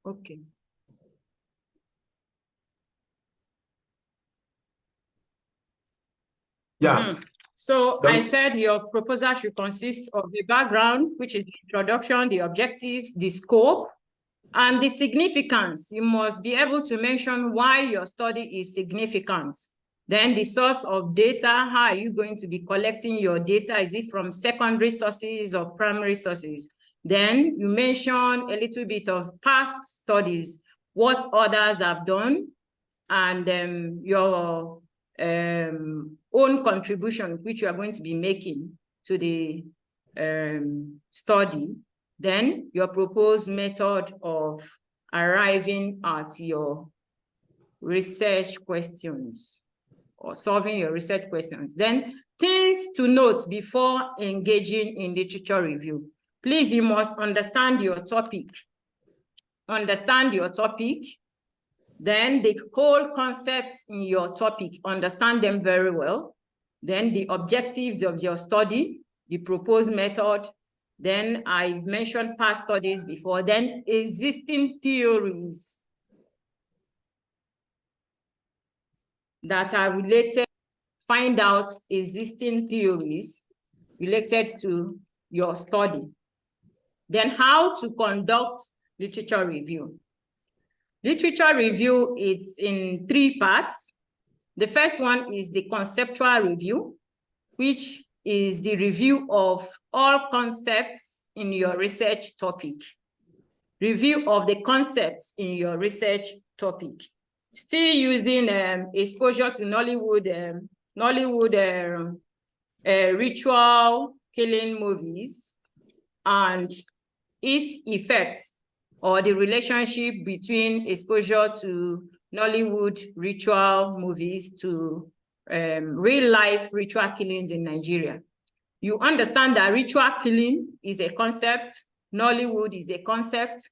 Speaker 1: Okay.
Speaker 2: Yeah.
Speaker 1: So I said your proposal should consist of the background, which is the introduction, the objectives, the scope, and the significance. You must be able to mention why your study is significant. Then the source of data, how are you going to be collecting your data? Is it from secondary sources or primary sources? Then you mention a little bit of past studies, what others have done, and your own contribution, which you are going to be making to the study. Then your proposed method of arriving at your research questions or solving your research questions. Then things to note before engaging in literature review. Please, you must understand your topic. Understand your topic. Then the whole concepts in your topic, understand them very well. Then the objectives of your study, the proposed method. Then I've mentioned past studies before. Then existing theories that are related. Find out existing theories related to your study. Then how to conduct literature review. Literature review is in 3 parts. The first one is the conceptual review, which is the review of all concepts in your research topic. Review of the concepts in your research topic. Still using exposure to Nollywood ritual killing movies and its effects, or the relationship between exposure to Nollywood ritual movies to real life ritual killings in Nigeria. You understand that ritual killing is a concept, Nollywood is a concept,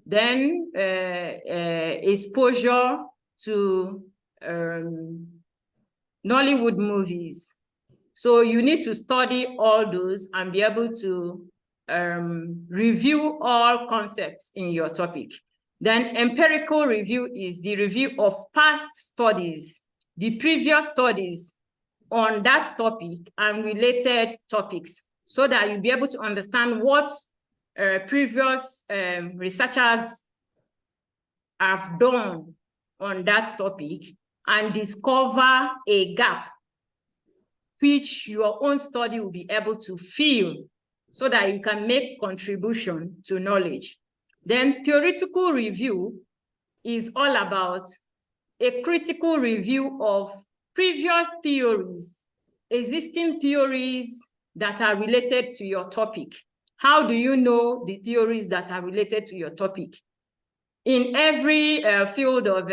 Speaker 1: then exposure to Nollywood movies. So you need to study all those and be able to review all concepts in your topic. Then empirical review is the review of past studies, the previous studies on that topic and related topics, so that you'll be able to understand what previous researchers have done on that topic and discover a gap which your own study will be able to fill, so that you can make contribution to knowledge. Then theoretical review is all about a critical review of previous theories, existing theories that are related to your topic. How do you know the theories that are related to your topic? In every field of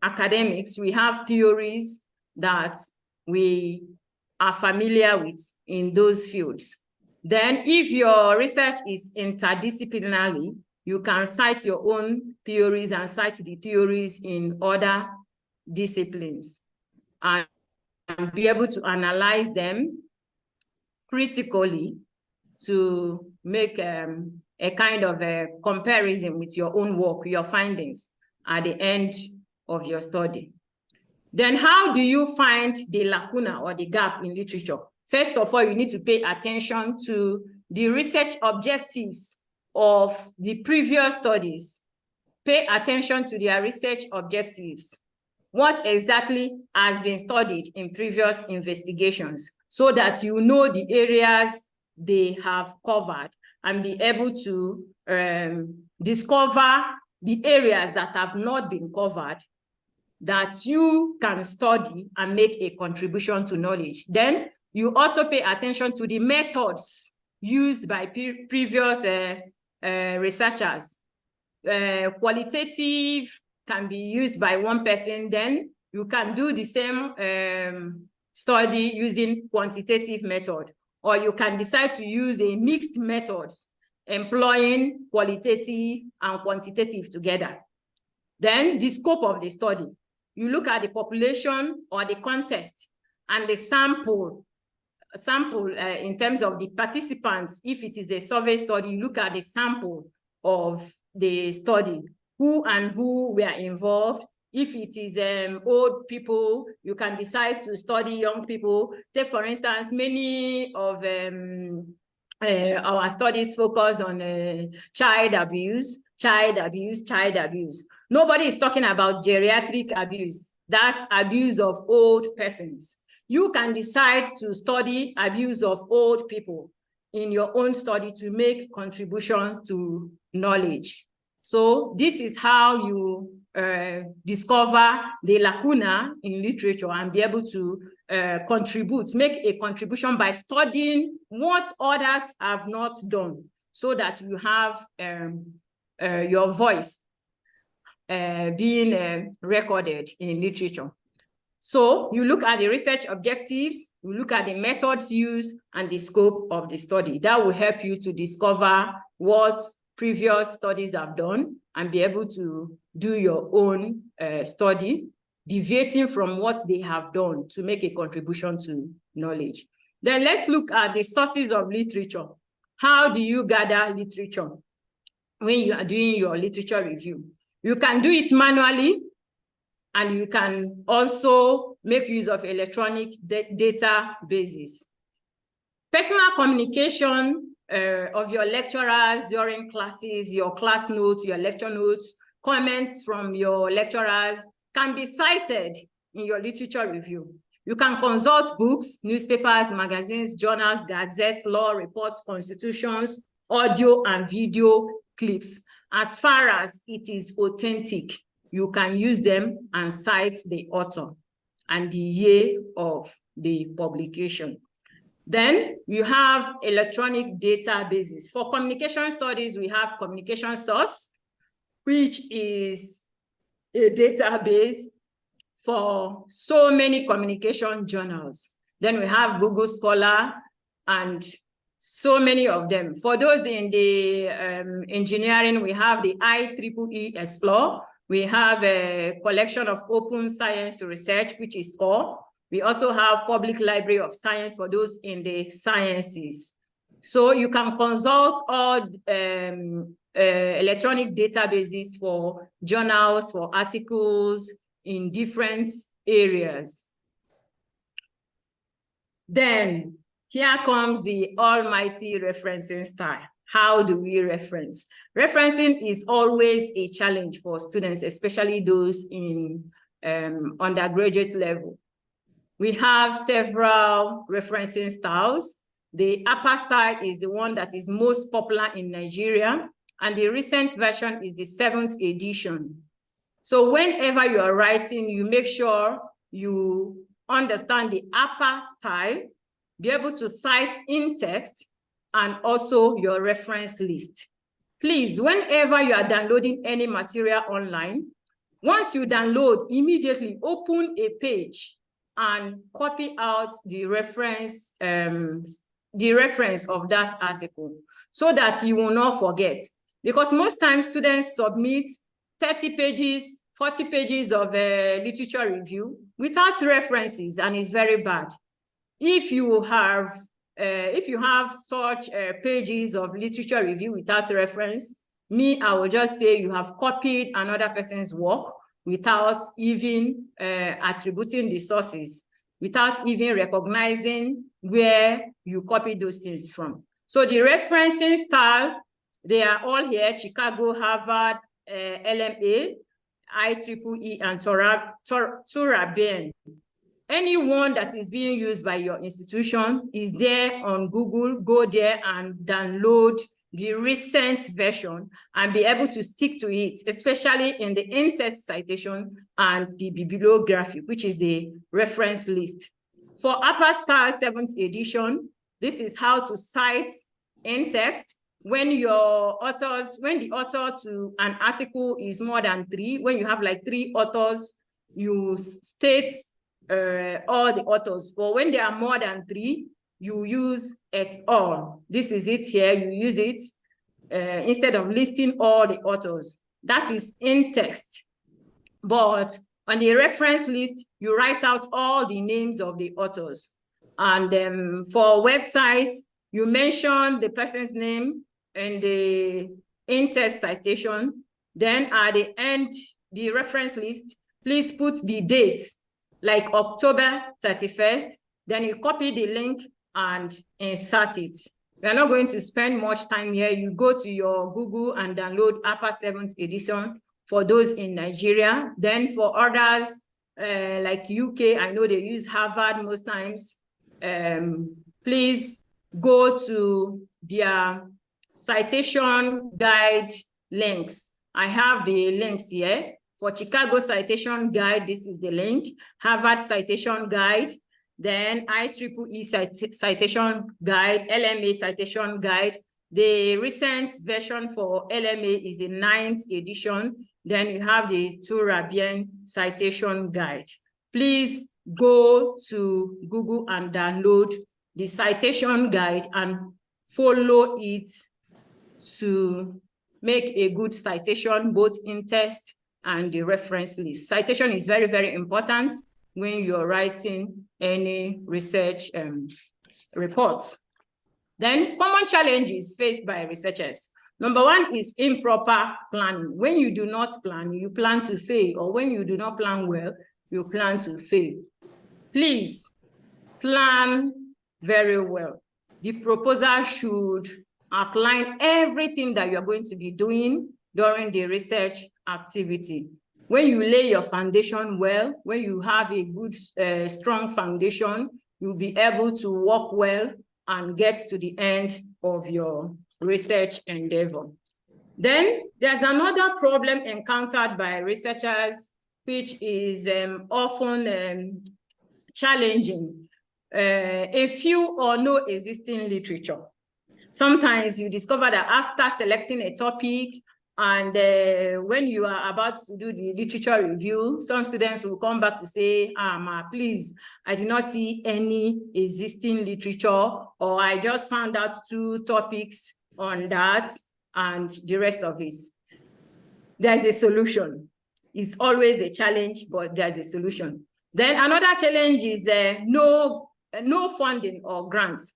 Speaker 1: academics, we have theories that we are familiar with in those fields. Then if your research is interdisciplinary, you can cite your own theories and cite the theories in other disciplines and be able to analyze them critically to make a kind of a comparison with your own work, your findings at the end of your study. Then how do you find the lacuna or the gap in literature? First of all, you need to pay attention to the research objectives of the previous studies. Pay attention to their research objectives. What exactly has been studied in previous investigations, so that you know the areas they have covered and be able to discover the areas that have not been covered that you can study and make a contribution to knowledge. Then you also pay attention to the methods used by previous researchers. Qualitative can be used by one person, then you can do the same study using quantitative method, or you can decide to use a mixed methods, employing qualitative and quantitative together. Then the scope of the study. You look at the population or the context and the sample in terms of the participants. If it is a survey study, you look at the sample of the study, who were involved. If it is old people, you can decide to study young people. Take, for instance, many of our studies focus on child abuse. Nobody is talking about geriatric abuse. That's abuse of old persons. You can decide to study abuse of old people in your own study to make contribution to knowledge. So this is how you discover the lacuna in literature and be able to make a contribution by studying what others have not done, so that you have your voice being recorded in literature. So you look at the research objectives, you look at the methods used and the scope of the study. That will help you to discover what previous studies have done and be able to do your own study, deviating from what they have done to make a contribution to knowledge. Then let's look at the sources of literature. How do you gather literature when you are doing your literature review? You can do it manually, and you can also make use of electronic databases. Personal communication of your lecturers during classes, your class notes, your lecture notes, comments from your lecturers can be cited in your literature review. You can consult books, newspapers, magazines, journals, gazettes, law reports, constitutions, audio and video clips. As far as it is authentic, you can use them and cite the author and the year of the publication. Then you have electronic databases. For communication studies, we have communication source, which is a database for so many communication journals. Then we have Google Scholar and so many of them. For those in the engineering, we have the IEEE Explore. We have a collection of open science research, which is core. We also have Public Library of Science for those in the sciences. So you can consult all electronic databases for journals, for articles in different areas. Then here comes the almighty referencing style. How do we reference? Referencing is always a challenge for students, especially those in undergraduate level. We have several referencing styles. The upper style is the one that is most popular in Nigeria, and the recent version is the 7th edition. So whenever you are writing, you make sure you understand the upper style, be able to cite in text, and also your reference list. Please, whenever you are downloading any material online, once you download, immediately open a page and copy out the reference of that article so that you will not forget. Because most times students submit 30 pages, 40 pages of literature review without references, and it's very bad. If you have such pages of literature review without reference, I will just say you have copied another person's work without even attributing the sources, without even recognizing where you copied those things from. So the referencing style, they are all here: Chicago, Harvard, LMA, IEEE, and Turabian. Anyone that is being used by your institution is there on Google. Go there and download the recent version and be able to stick to it, especially in the in-text citation and the bibliography, which is the reference list. For upper style 7th edition, this is how to cite in text. When the author to an article is more than 3, when you have like 3 authors, you state all the authors. But when there are more than 3, you use et al. This is it here. You use it instead of listing all the authors. That is in text. But on the reference list, you write out all the names of the authors. And for websites, you mention the person's name and the in-text citation. Then at the end, the reference list, please put the dates, like October 31st. Then you copy the link and insert it. We are not going to spend much time here. You go to your Google and download upper 7th edition for those in Nigeria. Then for others, like UK, I know they use Harvard most times. Please go to their citation guide links. I have the links here. For Chicago Citation Guide, this is the link. Harvard Citation Guide, then IEEE Citation Guide, LMA Citation Guide. The recent version for LMA is the 9th edition. Then you have the Turabian Citation Guide. Please go to Google and download the citation guide and follow it to make a good citation, both in text and the reference list. Citation is very, very important when you're writing any research reports. Then common challenges faced by researchers. Number 1 is improper planning. When you do not plan, you plan to fail, or when you do not plan well, you plan to fail. Please plan very well. The proposal should outline everything that you're going to be doing during the research activity. When you lay your foundation well, when you have a good, strong foundation, you'll be able to work well and get to the end of your research endeavor. Then there's another problem encountered by researchers, which is often challenging. A few or no existing literature. Sometimes you discover that after selecting a topic and when you are about to do the literature review, some students will come back to say, Ma, please, I did not see any existing literature, or I just found out 2 topics on that and the rest of it. There's a solution. It's always a challenge, but there's a solution. Then another challenge is no funding or grants.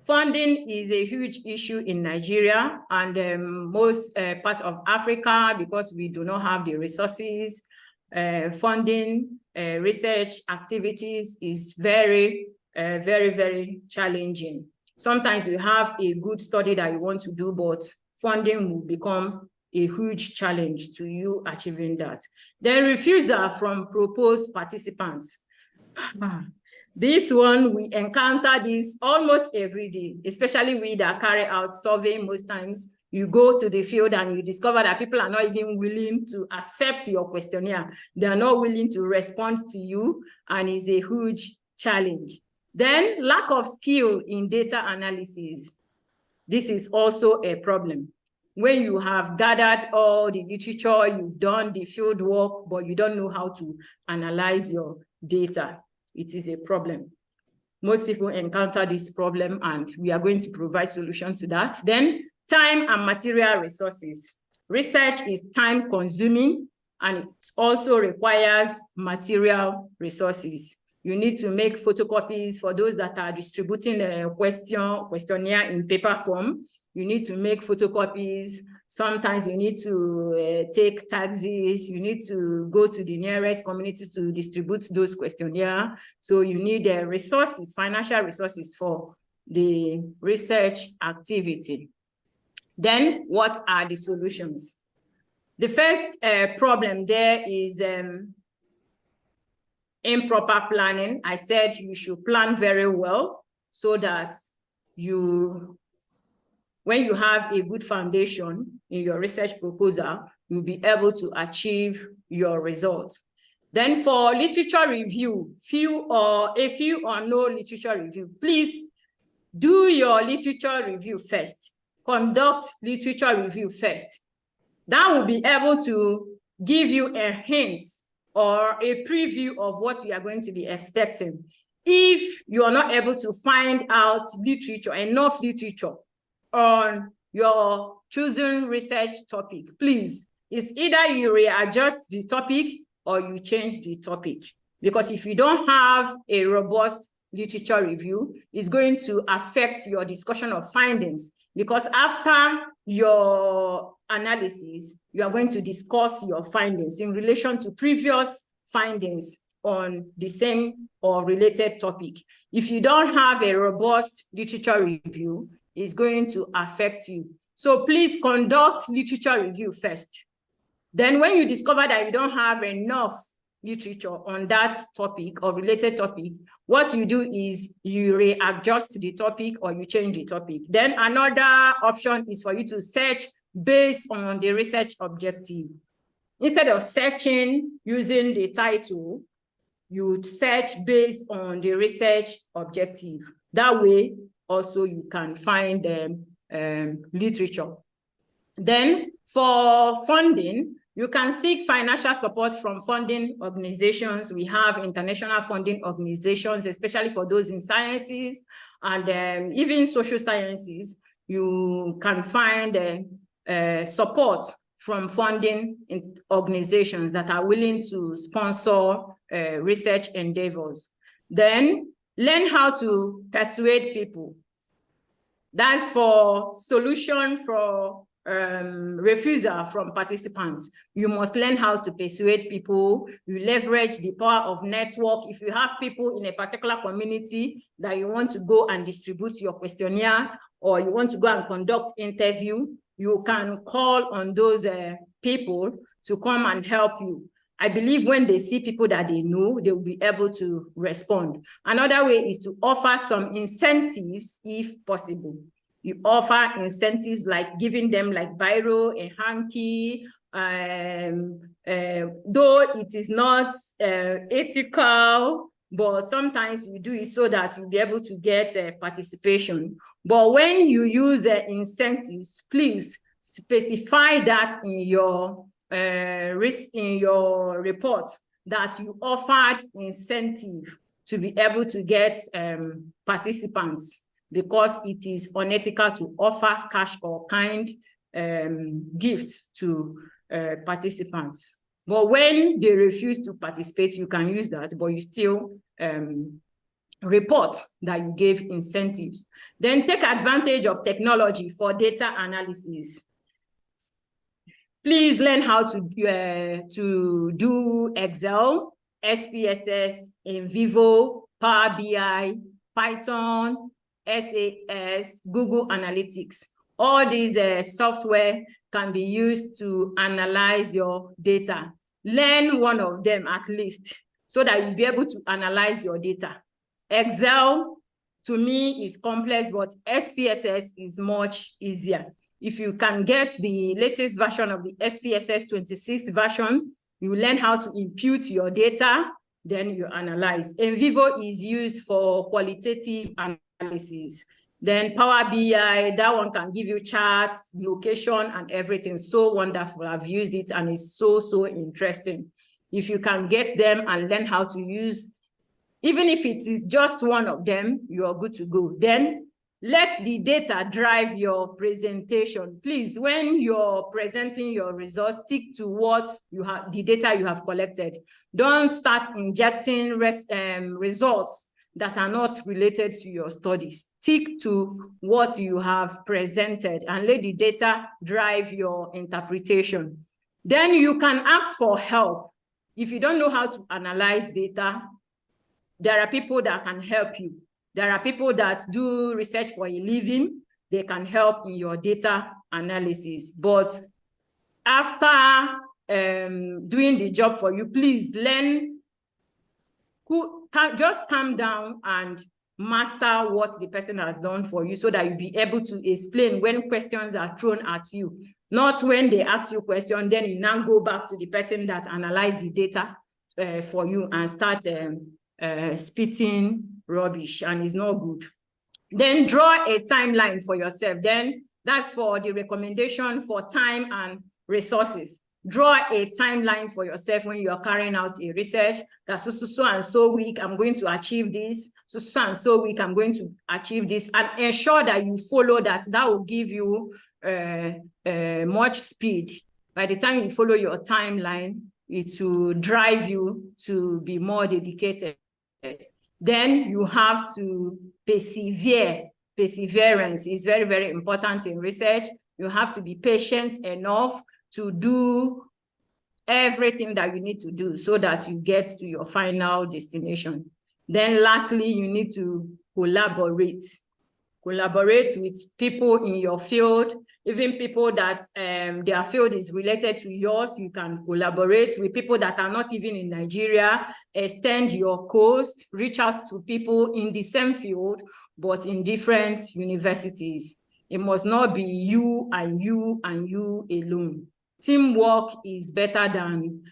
Speaker 1: Funding is a huge issue in Nigeria and most part of Africa because we do not have the resources. Funding research activities is very, very challenging. Sometimes you have a good study that you want to do, but funding will become a huge challenge to you achieving that. Then refusal from proposed participants. This one, we encounter this almost every day, especially we that carry out survey. Most times you go to the field and you discover that people are not even willing to accept your questionnaire. They are not willing to respond to you, and it's a huge challenge. Then lack of skill in data analysis. This is also a problem. When you have gathered all the literature, you've done the field work, but you don't know how to analyze your data. It is a problem. Most people encounter this problem, and we are going to provide solutions to that. Then time and material resources. Research is time consuming, and it also requires material resources. You need to make photocopies for those that are distributing a questionnaire in paper form. You need to make photocopies. Sometimes you need to take taxis. You need to go to the nearest community to distribute those questionnaires. So you need resources, financial resources for the research activity. Then what are the solutions? The first problem there is improper planning. I said you should plan very well so that when you have a good foundation in your research proposal, you'll be able to achieve your result. Then for literature review, few or no literature review, please do your literature review first. Conduct literature review first. That will be able to give you a hint or a preview of what you are going to be expecting. If you are not able to find out literature, enough literature on your chosen research topic, please, it's either you readjust the topic or you change the topic. Because if you don't have a robust literature review, it's going to affect your discussion of findings. Because after your analysis, you are going to discuss your findings in relation to previous findings on the same or related topic. If you don't have a robust literature review, it's going to affect you. So please conduct literature review first. Then when you discover that you don't have enough literature on that topic or related topic, what you do is you readjust the topic or you change the topic. Then another option is for you to search based on the research objective. Instead of searching using the title, you search based on the research objective. That way, also you can find literature. Then for funding, you can seek financial support from funding organizations. We have international funding organizations, especially for those in sciences and even social sciences. You can find support from funding organizations that are willing to sponsor research endeavors. Then learn how to persuade people. That's for solution for refusal from participants. You must learn how to persuade people. You leverage the power of network. If you have people in a particular community that you want to go and distribute your questionnaire, or you want to go and conduct interview, you can call on those people to come and help you. I believe when they see people that they know, they will be able to respond. Another way is to offer some incentives if possible. You offer incentives like giving them like biro, a hanky, though it is not ethical, but sometimes you do it so that you'll be able to get participation. But when you use incentives, please specify that in your report that you offered incentive to be able to get participants, because it is unethical to offer cash or kind gifts to participants. But when they refuse to participate, you can use that, but you still report that you gave incentives. Then take advantage of technology for data analysis. Please learn how to do Excel, SPSS, NVivo, Power BI, Python, SAS, Google Analytics. All these software can be used to analyze your data. Learn one of them at least so that you'll be able to analyze your data. Excel, to me, is complex, but SPSS is much easier. If you can get the latest version of the SPSS 26 version, you learn how to impute your data, then you analyze. NVivo is used for qualitative analysis. Then Power BI, that one can give you charts, location, and everything. So wonderful. I've used it and it's so interesting. If you can get them and learn how to use, even if it is just one of them, you are good to go. Then let the data drive your presentation. Please, when you're presenting your results, stick to what you have, the data you have collected. Don't start injecting results that are not related to your studies. Stick to what you have presented and let the data drive your interpretation. Then you can ask for help. If you don't know how to analyze data, there are people that can help you. There are people that do research for a living. They can help in your data analysis. But after doing the job for you, please learn, just calm down and master what the person has done for you so that you'll be able to explain when questions are thrown at you. Not when they ask you a question, then you now go back to the person that analyzed the data for you and start spitting rubbish, and it's not good. Then draw a timeline for yourself. Then that's for the recommendation for time and resources. Draw a timeline for yourself when you are carrying out a research that so and so week I'm going to achieve this, so and so week I'm going to achieve this, and ensure that you follow that. That will give you much speed. By the time you follow your timeline, it will drive you to be more dedicated. Then you have to persevere. Perseverance is very important in research. You have to be patient enough to do everything that you need to do so that you get to your final destination. Then lastly, you need to collaborate. Collaborate with people in your field, even people that their field is related to yours. You can collaborate with people that are not even in Nigeria. Extend your coast, reach out to people in the same field, but in different universities. It must not be you and you and you alone. Teamwork is better than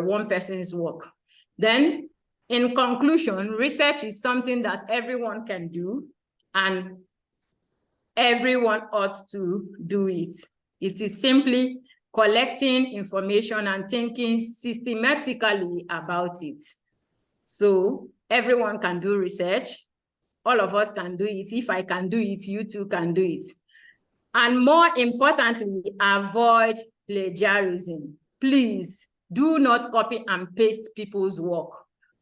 Speaker 1: one person's work. Then, in conclusion, research is something that everyone can do, and everyone ought to do it. It is simply collecting information and thinking systematically about it. So everyone can do research. All of us can do it. If I can do it, you too can do it. And more importantly, avoid plagiarism. Please do not copy and paste people's work.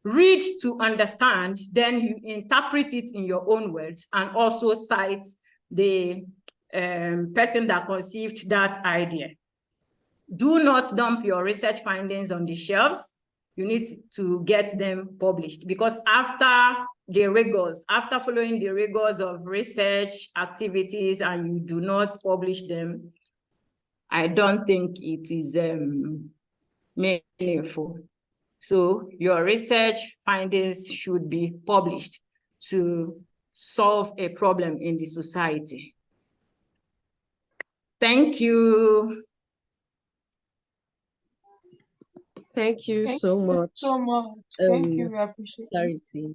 Speaker 1: Read to understand, then you interpret it in your own words and also cite the person that conceived that idea. Do not dump your research findings on the shelves. You need to get them published, because after following the rigors of research activities and you do not publish them, I don't think it is meaningful. So your research findings should be published to solve a problem in the society. Thank you.
Speaker 4: Thank you so much.
Speaker 5: So much. Thank you.
Speaker 4: Ms.
Speaker 5: We appreciate it.
Speaker 4: Charity.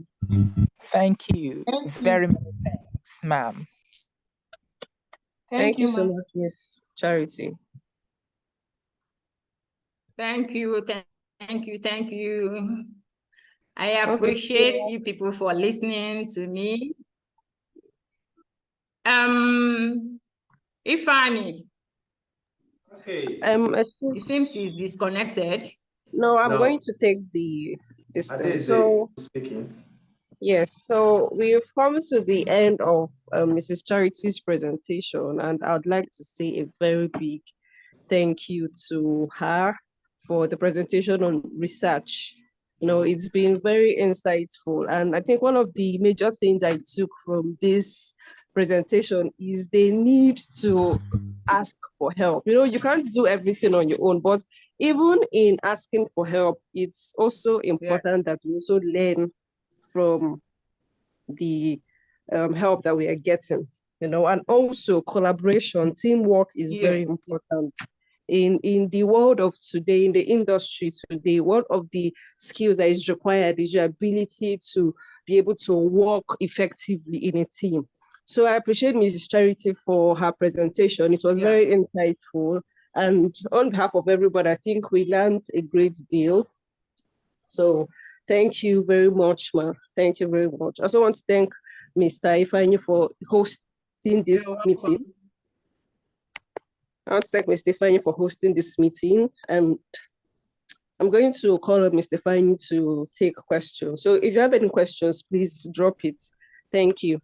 Speaker 3: Thank you.
Speaker 5: Thank you.
Speaker 3: Very much, thanks, ma'am.
Speaker 4: Thank you
Speaker 5: you,
Speaker 4: so
Speaker 5: ma'am.
Speaker 4: much, Miss Charity.
Speaker 1: Thank you. Thank you. Thank you. I
Speaker 4: Okay.
Speaker 1: appreciate you people for listening to me. Ifeanyi,
Speaker 2: Okay.
Speaker 1: it seems he's disconnected.
Speaker 4: No, I'm
Speaker 2: No.
Speaker 4: going to take this thing.
Speaker 2: Adeze
Speaker 4: So
Speaker 2: speaking.
Speaker 4: yes, so we've come to the end of Mrs. Charity's presentation, and I'd like to say a very big thank you to her for the presentation on research. You know, it's been very insightful, and I think one of the major things I took from this presentation is the need to ask for help. You know, you can't do everything on your own, but even in asking for help, it's also important that we also learn from the help that we are getting, you know, and also collaboration, teamwork is very important. In the world of today, in the industry today, one of the skills that is required is your ability to be able to work effectively in a team. So I appreciate Mrs. Charity for her presentation. It was very insightful. And on behalf of everybody, I think we learned a great deal. So thank you very much, ma. Thank you very much. I also want to thank Mr. Ifeanyi for hosting this meeting. I want to thank Mr. Ifeanyi for hosting this meeting, and I'm going to call on Mr. Ifeanyi to take questions. So if you have any questions, please drop it. Thank you.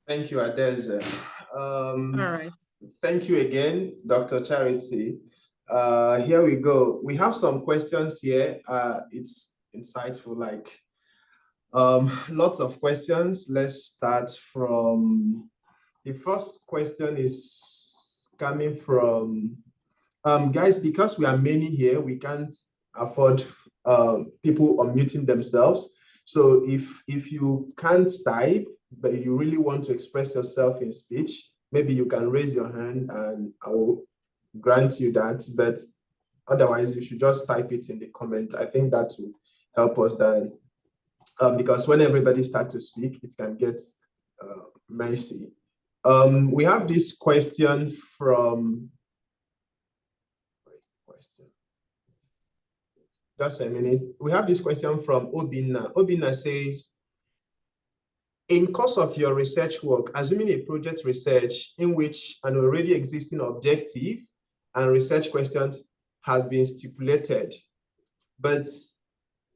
Speaker 2: Thank you, Adeze.
Speaker 1: All right.
Speaker 2: Thank you again, Dr. Charity. Here we go. We have some questions here. It's insightful, like lots of questions. Let's start from the first question is coming from guys, because we are many here, we can't afford people unmuting themselves. So if you can't type, but you really want to express yourself in speech, maybe you can raise your hand and I will grant you that. But otherwise, you should just type it in the comment. I think that will help us then, because when everybody starts to speak, it can get messy. We have this question from, just a minute. We have this question from Obina. Obina says, in course of your research work, assuming a project research in which an already existing objective and research question has been stipulated, but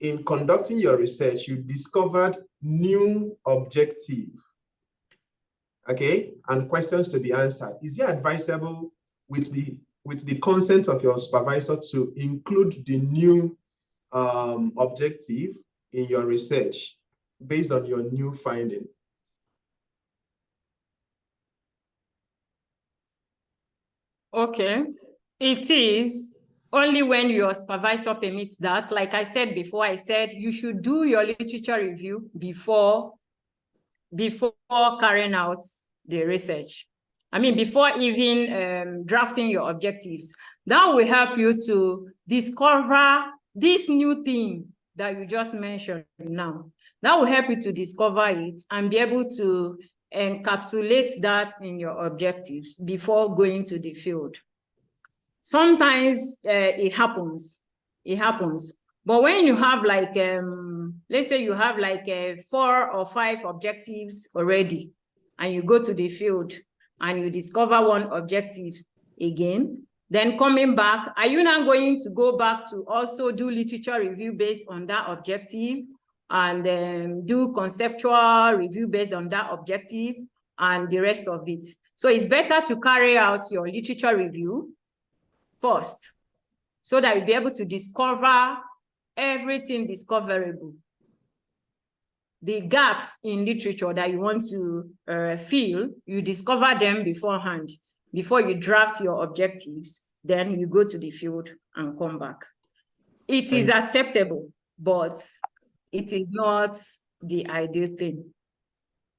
Speaker 2: in conducting your research, you discovered new objective, okay, and questions to be answered. Is it advisable with the consent of your supervisor to include the new objective in your research based on your new finding?
Speaker 1: Okay, it is only when your supervisor permits that. Like I said before, I said you should do your literature review before carrying out the research. I mean, before even drafting your objectives. That will help you to discover this new thing that you just mentioned now. That will help you to discover it and be able to encapsulate that in your objectives before going to the field. Sometimes it happens. But when you have like, let's say you have like 4 or 5 objectives already, and you go to the field and you discover one objective again, then coming back, are you now going to go back to also do literature review based on that objective and do conceptual review based on that objective and the rest of it? So it's better to carry out your literature review first so that you'll be able to discover everything discoverable. The gaps in literature that you want to fill, you discover them beforehand, before you draft your objectives, then you go to the field and come back. It is acceptable, but it is not the ideal thing.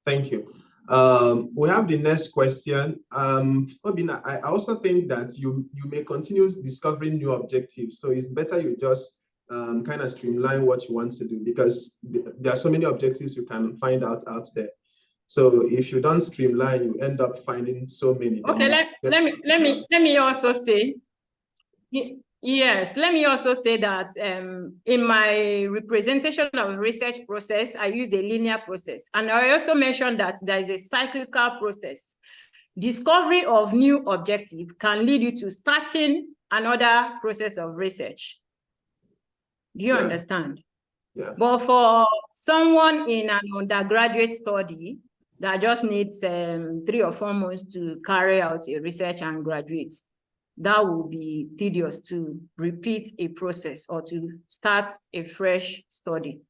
Speaker 2: Thank you. We have the next question. Obina, I also think that you may continue discovering new objectives. So it's better you just kind of streamline what you want to do, because there are so many objectives you can find out there. So if you don't streamline, you end up finding so many.
Speaker 1: Okay, let me also say, yes, let me also say that in my representation of research process, I use the linear process. And I also mentioned that there is a cyclical process. Discovery of new objective can lead you to starting another process of research. Do you understand?
Speaker 2: Yeah.
Speaker 1: But for someone in an undergraduate study that just needs 3 or 4 months to carry out a research and graduate, that will be tedious to repeat a process or to start a fresh study.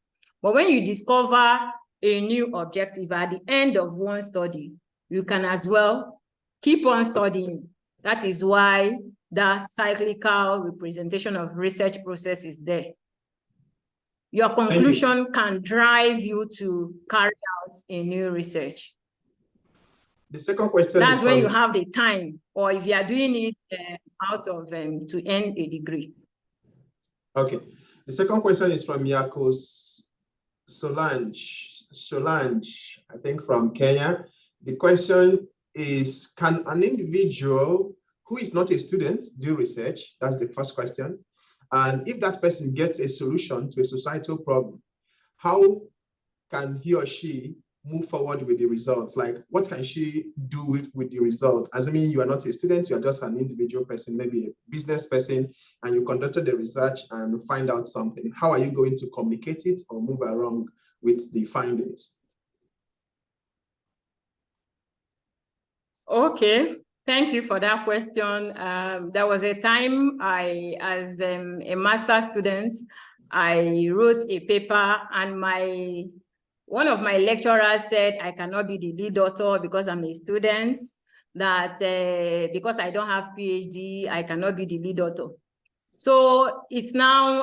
Speaker 1: But when you discover a new objective at the end of one study, you can as well keep on studying. That is why the cyclical representation of research process is there. Your conclusion can drive you to carry out a new research.
Speaker 2: The second question
Speaker 1: That's when you have the time, or if you are doing it out of to earn a degree.
Speaker 2: Okay. The second question is from Yakos Solange, I think from Kenya. The question is, can an individual who is not a student do research? That's the first question. And if that person gets a solution to a societal problem, how can he or she move forward with the results? Like, what can she do with the results? Assuming you are not a student, you are just an individual person, maybe a business person, and you conducted the research and find out something. How are you going to communicate it or move along with the findings?
Speaker 1: Okay, thank you for that question. There was a time as a master's student, I wrote a paper, and one of my lecturers said I cannot be the lead author because I'm a student, that because I don't have PhD, I cannot be the lead author. So it's now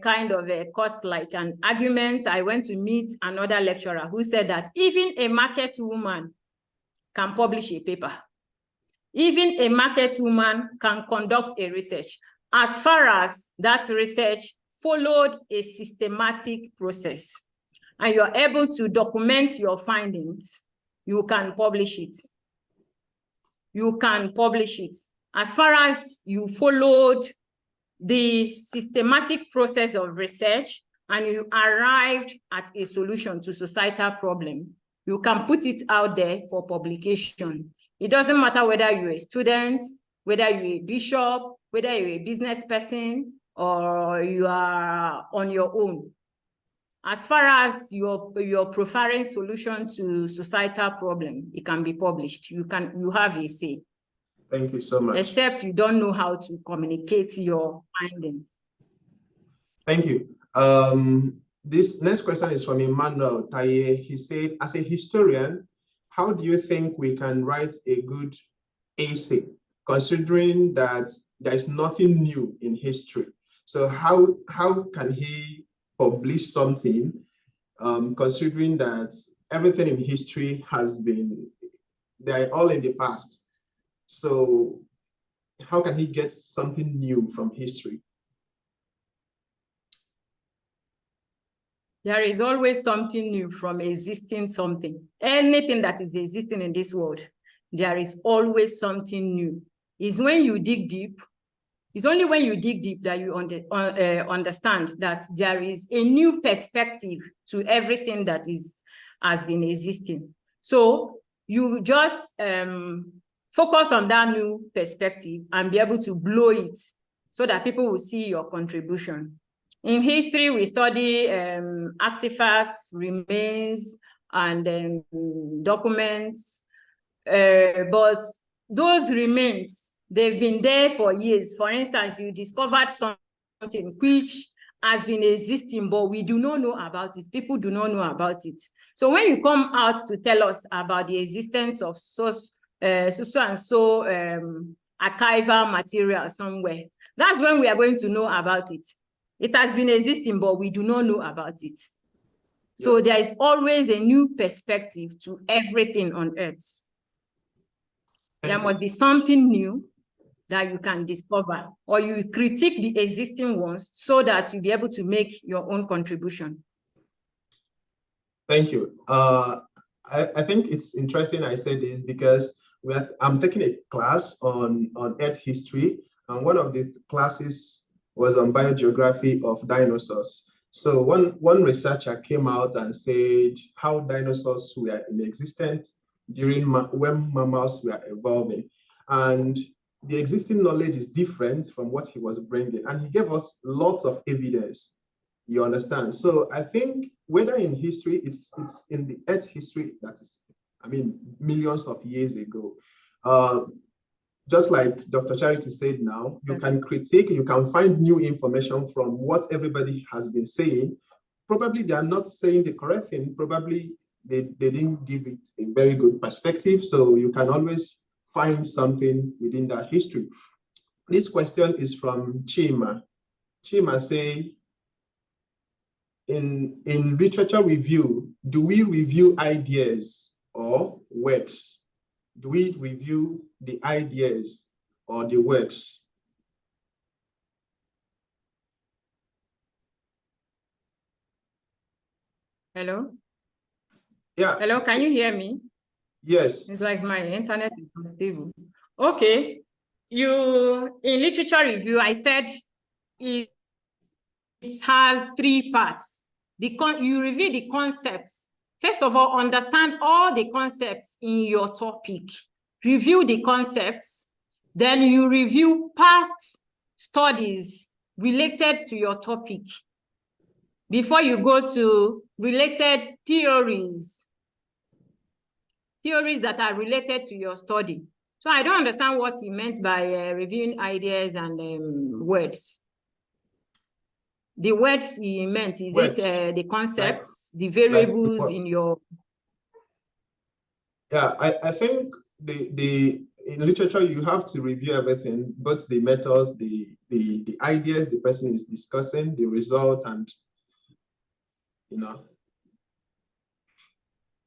Speaker 1: kind of caused like an argument. I went to meet another lecturer who said that even a market woman can publish a paper. Even a market woman can conduct a research, as far as that research followed a systematic process and you're able to document your findings, you can publish it. You can publish it. As far as you followed the systematic process of research and you arrived at a solution to societal problem, you can put it out there for publication. It doesn't matter whether you're a student, whether you're a bishop, whether you're a business person, or you are on your own. As far as you're preferring solution to societal problem, it can be published. You have a say.
Speaker 2: Thank you so much.
Speaker 1: Except you don't know how to communicate your findings.
Speaker 2: Thank you. This next question is from Emmanuel Taye. He said, as a historian, how do you think we can write a good essay, considering that there is nothing new in history? So how can he publish something, considering that everything in history they're all in the past? So how can he get something new from history?
Speaker 1: There is always something new from existing something. Anything that is existing in this world, there is always something new. It's when you dig deep, it's only when you dig deep that you understand that there is a new perspective to everything that has been existing. So you just focus on that new perspective and be able to blow it so that people will see your contribution. In history, we study artifacts, remains, and documents. But those remains, they've been there for years. For instance, you discovered something which has been existing, but we do not know about it. People do not know about it. So when you come out to tell us about the existence of so archival material somewhere, that's when we are going to know about it. It has been existing, but we do not know about it. So there is always a new perspective to everything on Earth. There must be something new that you can discover, or you critique the existing ones so that you'll be able to make your own contribution.
Speaker 2: Thank you. I think it's interesting I said this because I'm taking a class on Earth history, and one of the classes was on biogeography of dinosaurs. So one researcher came out and said how dinosaurs were in existence during when mammals were evolving. And the existing knowledge is different from what he was bringing. And he gave us lots of evidence, you understand? So I think whether in history, it's in the Earth history that is, I mean, millions of years ago. Just like Dr. Charity said now, you can critique, you can find new information from what everybody has been saying. Probably they are not saying the correct thing. Probably they didn't give it a very good perspective. So you can always find something within that history. This question is from Chima. Chima say, in literature review, do we review ideas or works? Do we review the ideas or the works?
Speaker 1: Hello?
Speaker 2: Yeah.
Speaker 1: Hello, can you hear me?
Speaker 2: Yes.
Speaker 1: It's like my internet is unstable. Okay. In literature review, I said it has 3 parts. You review the concepts. First of all, understand all the concepts in your topic. Review the concepts. Then you review past studies related to your topic before you go to related theories that are related to your study. So I don't understand what he meant by reviewing ideas and words. The words he meant, is it the concepts, the variables in your...
Speaker 2: Yeah, I think in literature, you have to review everything, both the methods, the ideas the person is discussing, the results, and, you know,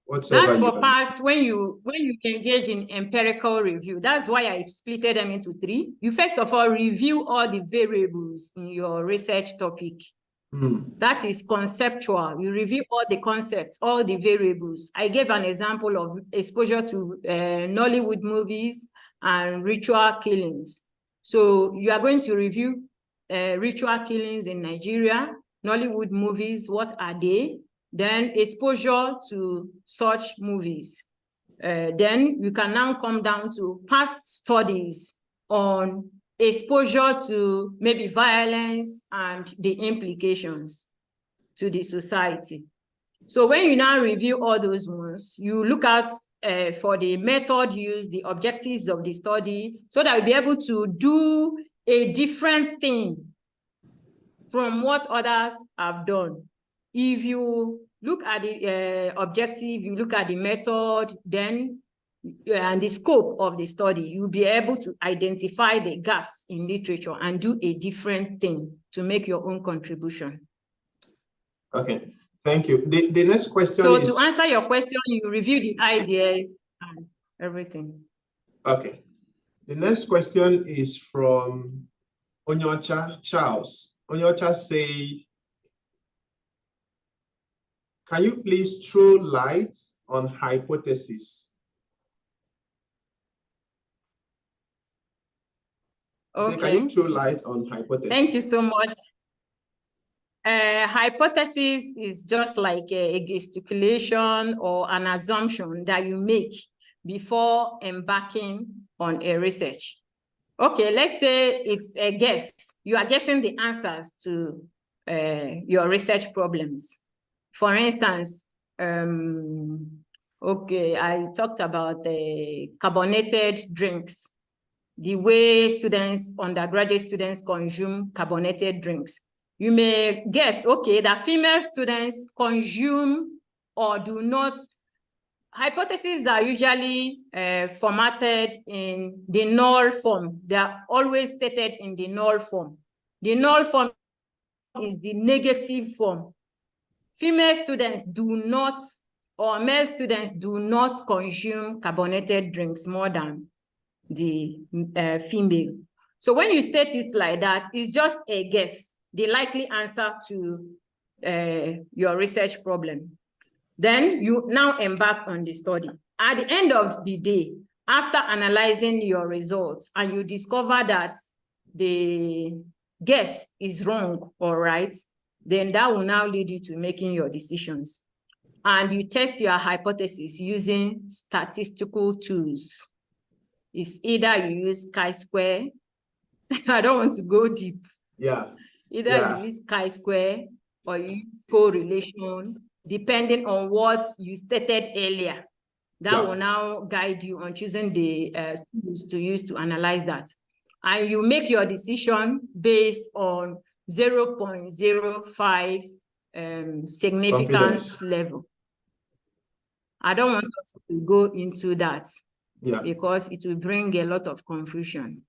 Speaker 2: whatsoever.
Speaker 1: That's for past, when you engage in empirical review. That's why I split them into 3. You first of all review all the variables in your research topic. That is conceptual. You review all the concepts, all the variables. I gave an example of exposure to Nollywood movies and ritual killings. So you are going to review ritual killings in Nigeria, Nollywood movies, what are they? Then exposure to such movies. Then you can now come down to past studies on exposure to maybe violence and the implications to the society. So when you now review all those ones, you look at for the method used, the objectives of the study, so that you'll be able to do a different thing from what others have done. If you look at the objective, you look at the method, then and the scope of the study, you'll be able to identify the gaps in literature and do a different thing to make your own contribution.
Speaker 2: Okay, thank you. The next question
Speaker 1: so
Speaker 2: is...
Speaker 1: to answer your question, you review the ideas and everything.
Speaker 2: Okay. The next question is from Onyocha Charles. Onyocha said, can you please throw light on hypothesis?
Speaker 1: Okay.
Speaker 2: So can you throw light on hypothesis?
Speaker 1: Thank you so much. Hypothesis is just like a gesticulation or an assumption that you make before embarking on a research. Okay, let's say it's a guess. You are guessing the answers to your research problems. For instance, okay, I talked about the carbonated drinks, the way undergraduate students consume carbonated drinks. You may guess, okay, that female students consume or do not. Hypotheses are usually formatted in the null form. They are always stated in the null form. The null form is the negative form. Female students do not, or male students do not consume carbonated drinks more than the female. So when you state it like that, it's just a guess, the likely answer to your research problem. Then you now embark on the study. At the end of the day, after analyzing your results and you discover that the guess is wrong or right, then that will now lead you to making your decisions. And you test your hypothesis using statistical tools. It's either you use chi-square. I don't want to go deep.
Speaker 2: Yeah.
Speaker 1: Either you use chi-square or you use correlation, depending on what you stated earlier. That will now guide you on choosing the tools to use to analyze that. And you make your decision based on 0.05 significance level. I don't want us to go into that because it will bring a lot of confusion.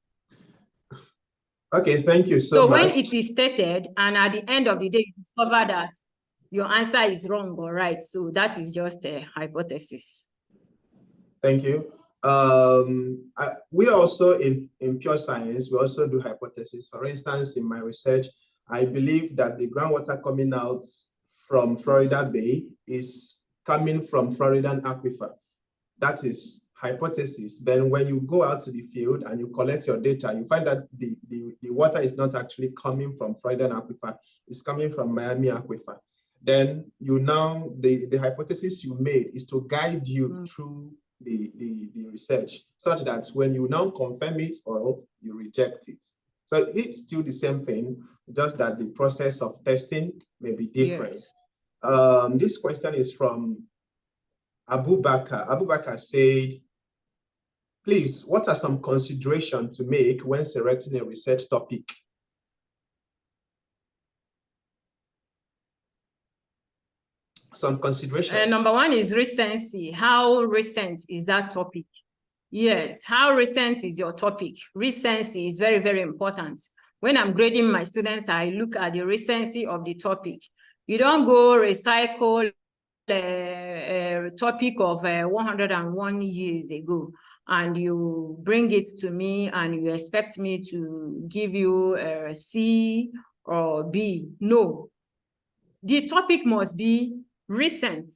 Speaker 2: Okay, thank you so much.
Speaker 1: So when it is stated and at the end of the day, you discover that your answer is wrong or right, so that is just a hypothesis.
Speaker 2: Thank you. We also, in pure science, we also do hypotheses. For instance, in my research, I believe that the groundwater coming out from Florida Bay is coming from Floridan aquifer. That is hypothesis. Then when you go out to the field and you collect your data, you find that the water is not actually coming from Floridan aquifer, it's coming from Miami aquifer. Then you now, the hypothesis you made is to guide you through the research, such that when you now confirm it or you reject it. So it's still the same thing, just that the process of testing may be different.
Speaker 1: Yes.
Speaker 2: This question is from Abu Bakr. Abu Bakr said, please, what are some considerations to make when selecting a research topic? Some considerations.
Speaker 1: Number one is recency. How recent is that topic? Yes, how recent is your topic? Recency is very, very important. When I'm grading my students, I look at the recency of the topic. You don't go recycle a topic of 101 years ago and you bring it to me and you expect me to give you a C or B. No. The topic must be recent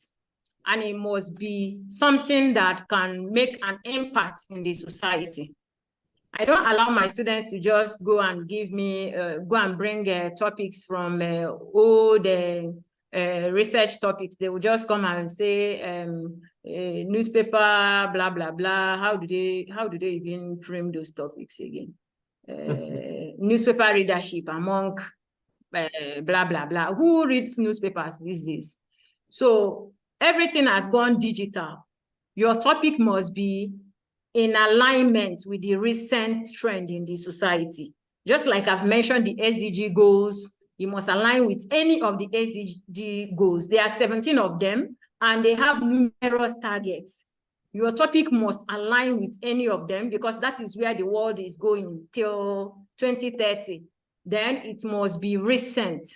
Speaker 1: and it must be something that can make an impact in the society. I don't allow my students to just go and give me, go and bring topics from old research topics. They will just come and say, newspaper, blah, blah, blah. How do they even frame those topics again? Newspaper readership among blah, blah, blah. Who reads newspapers these days? So everything has gone digital. Your topic must be in alignment with the recent trend in the society. Just like I've mentioned the SDG goals, you must align with any of the SDG goals. There are 17 of them, and they have numerous targets. Your topic must align with any of them because that is where the world is going till 2030. Then it must be recent.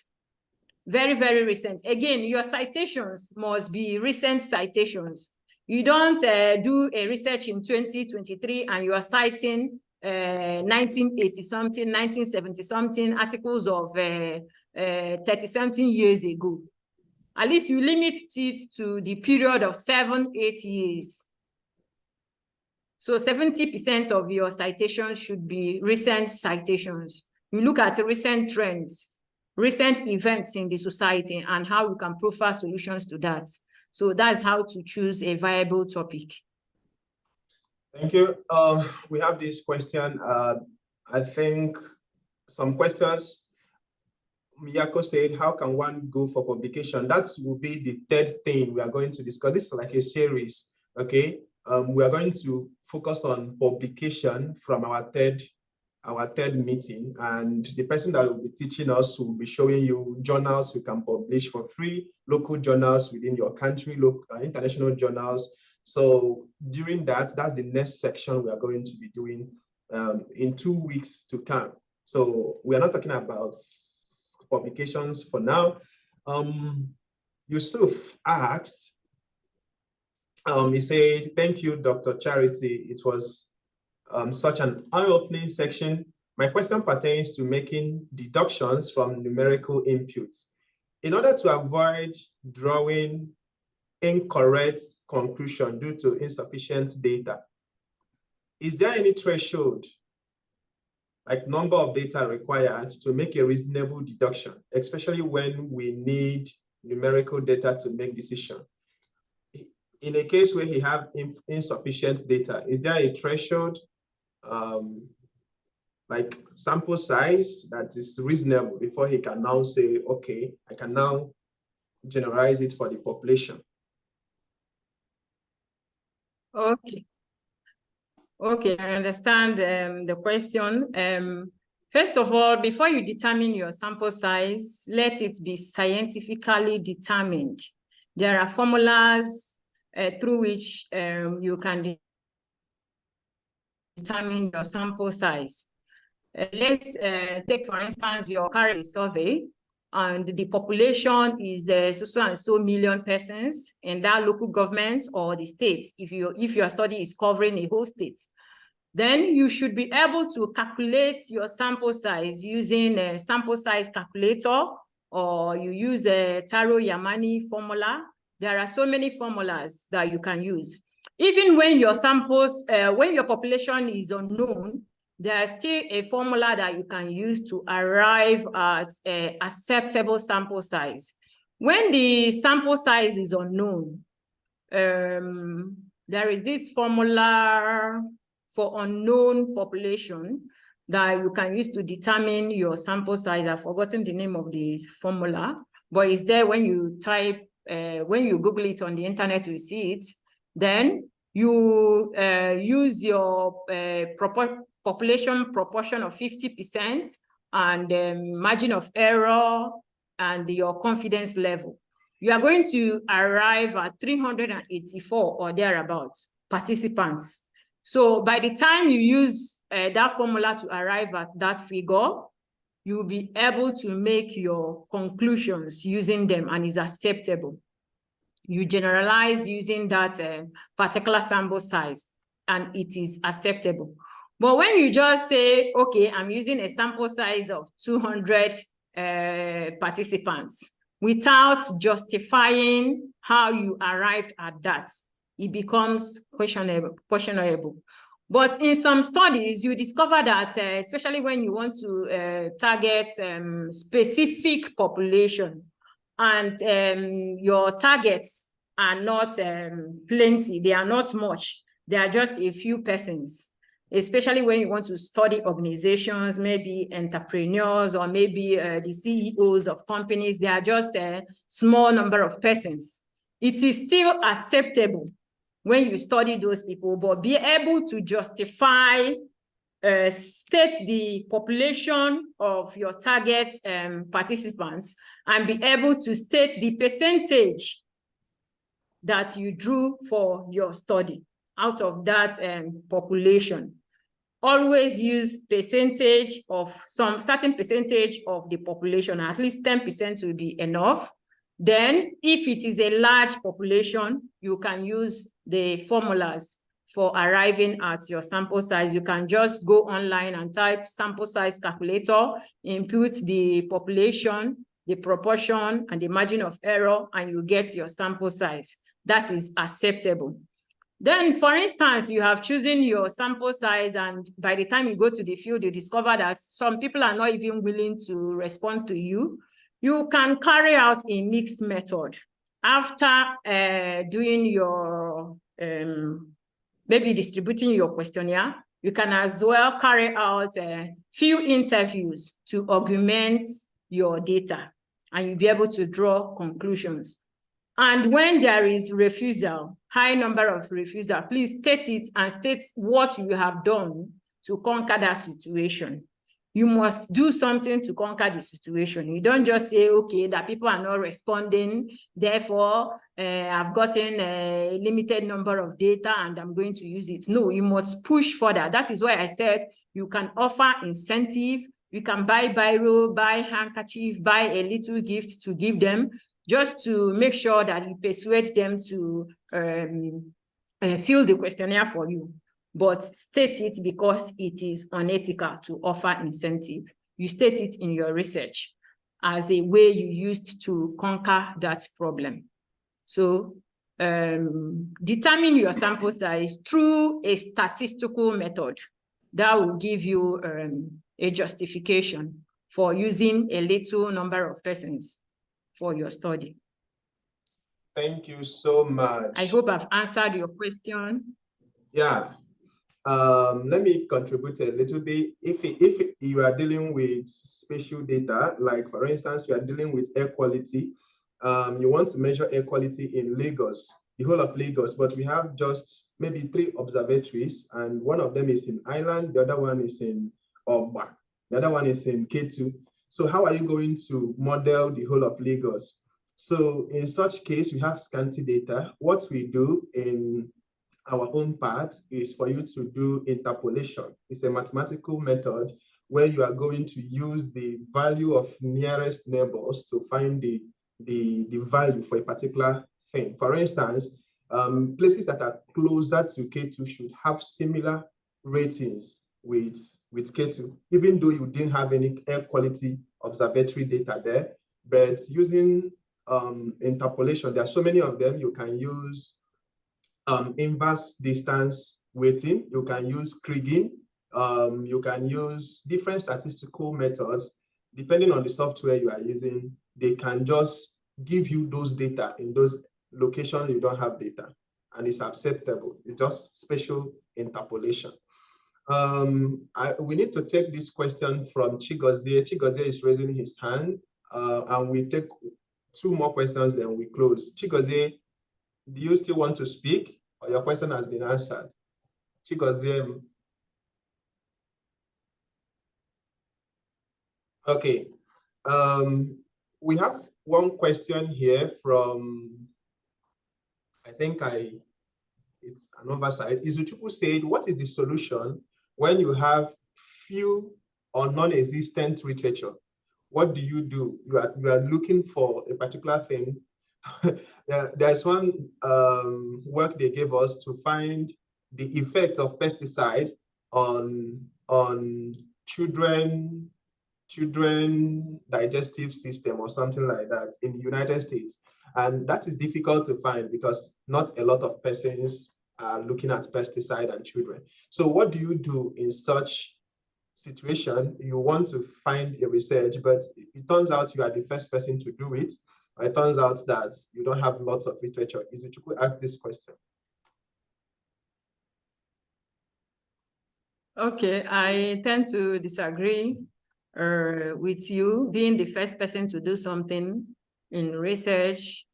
Speaker 1: Very, very recent. Again, your citations must be recent citations. You don't do a research in 2023 and you are citing 1980-something, 1970-something articles of 30-something years ago. At least you limit it to the period of 7-8 years. So 70% of your citations should be recent citations. You look at recent trends, recent events in the society and how we can profile solutions to that. So that's how to choose a viable topic.
Speaker 2: Thank you. We have this question. I think some questions. Miyako said, how can one go for publication? That will be the third thing we are going to discuss. This is like a series, okay? We are going to focus on publication from our third meeting, and the person that will be teaching us will be showing you journals you can publish for free, local journals within your country, international journals. So during that, that's the next section we are going to be doing in 2 weeks to come. So we are not talking about publications for now. Yusuf asked, he said, thank you, Dr. Charity. It was such an eye-opening section. My question pertains to making deductions from numerical inputs. In order to avoid drawing incorrect conclusion due to insufficient data, is there any threshold, like number of data required to make a reasonable deduction, especially when we need numerical data to make decision? In a case where he have insufficient data, is there a threshold, like sample size that is reasonable before he can now say, okay, I can now generalize it for the population?
Speaker 1: Okay. Okay, I understand the question. First of all, before you determine your sample size, let it be scientifically determined. There are formulas through which you can determine your sample size. Let's take, for instance, your current survey, and the population is so and so million persons in that local government or the states. If your study is covering a whole state, then you should be able to calculate your sample size using a sample size calculator, or you use a Taro-Yamani formula. There are so many formulas that you can use. Even when your samples, when your population is unknown, there is still a formula that you can use to arrive at an acceptable sample size. When the sample size is unknown, there is this formula for unknown population that you can use to determine your sample size. I've forgotten the name of the formula, but it's there when you type, when you Google it on the internet, you see it. Then you use your population proportion of 50% and margin of error and your confidence level. You are going to arrive at 384 or thereabouts participants. So by the time you use that formula to arrive at that figure, you will be able to make your conclusions using them, and is acceptable. You generalize using that particular sample size, and it is acceptable. But when you just say, okay, I'm using a sample size of 200 participants without justifying how you arrived at that, it becomes questionable. But in some studies, you discover that, especially when you want to target specific population, and your targets are not plenty, they are not much, they are just a few persons, especially when you want to study organizations, maybe entrepreneurs, or maybe the CEOs of companies, they are just a small number of persons. It is still acceptable when you study those people, but be able to justify, state the population of your target participants, and be able to state the percentage that you drew for your study out of that population. Always use percentage of some certain percentage of the population, at least 10% will be enough. Then if it is a large population, you can use the formulas for arriving at your sample size. You can just go online and type sample size calculator, input the population, the proportion, and the margin of error, and you get your sample size. That is acceptable. Then, for instance, you have chosen your sample size, and by the time you go to the field, you discover that some people are not even willing to respond to you. You can carry out a mixed method. After doing your, maybe distributing your questionnaire, you can as well carry out a few interviews to augment your data, and you'll be able to draw conclusions. And when there is refusal, high number of refusal, please state it and state what you have done to conquer that situation. You must do something to conquer the situation. You don't just say, okay, that people are not responding, therefore I've gotten a limited number of data and I'm going to use it. No, you must push further. That is why I said you can offer incentive, You can buy biro, buy handkerchief, buy a little gift to give them, just to make sure that you persuade them to fill the questionnaire for you. But state it because it is unethical to offer incentive. You state it in your research as a way you used to conquer that problem. So determine your sample size through a statistical method that will give you a justification for using a little number of persons for your study.
Speaker 2: Thank you so much.
Speaker 1: I hope I've answered your question.
Speaker 2: Yeah. Let me contribute a little bit. If you are dealing with spatial data, like for instance, you are dealing with air quality, you want to measure air quality in Lagos, the whole of Lagos, but we have just maybe 3 observatories, and one of them is in Island, the other one is in Oba, the other one is in K2. So how are you going to model the whole of Lagos? So in such case, we have scanty data. What we do in our own part is for you to do interpolation. It's a mathematical method where you are going to use the value of nearest neighbors to find the value for a particular thing. For instance, places that are closer to K2 should have similar ratings with K2, even though you didn't have any air quality observatory data there. But using interpolation, there are so many of them. You can use inverse distance weighting, you can use kriging, you can use different statistical methods. Depending on the software you are using, they can just give you those data in those locations you don't have data, and it's acceptable. It's just spatial interpolation. We need to take this question from Chigozie. Chigozie is raising his hand, and we take 2 more questions, then we close. Chigozie, do you still want to speak, or your question has been answered? Chigozie. Okay. We have one question here from, I think it's an oversight. Izuchukwu said, what is the solution when you have few or non-existent literature? What do? You are looking for a particular thing. There's one work they gave us to find the effect of pesticide on children digestive system or something like that in the United States. And that is difficult to find because not a lot of persons are looking at pesticide and children. So what do you do in such situation? You want to find a research, but it turns out you are the first person to do it. It turns out that you don't have lots of literature. Izuchukwu ask this question.
Speaker 1: Okay, I tend to disagree with you. Being the first person to do something in research,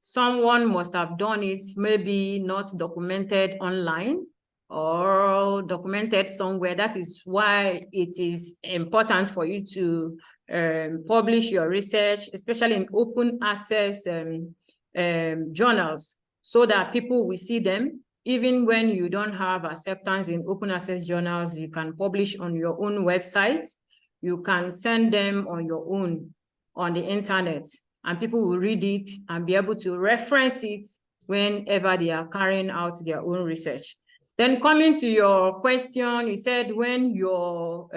Speaker 1: someone must have done it, maybe not documented online or documented somewhere. That is why it is important for you to publish your research, especially in open access journals, so that people will see them. Even when you don't have acceptance in open access journals, you can publish on your own website. You can send them on your own on the internet, and people will read it and be able to reference it whenever they are carrying out their own research. Then coming to your question, you said when you're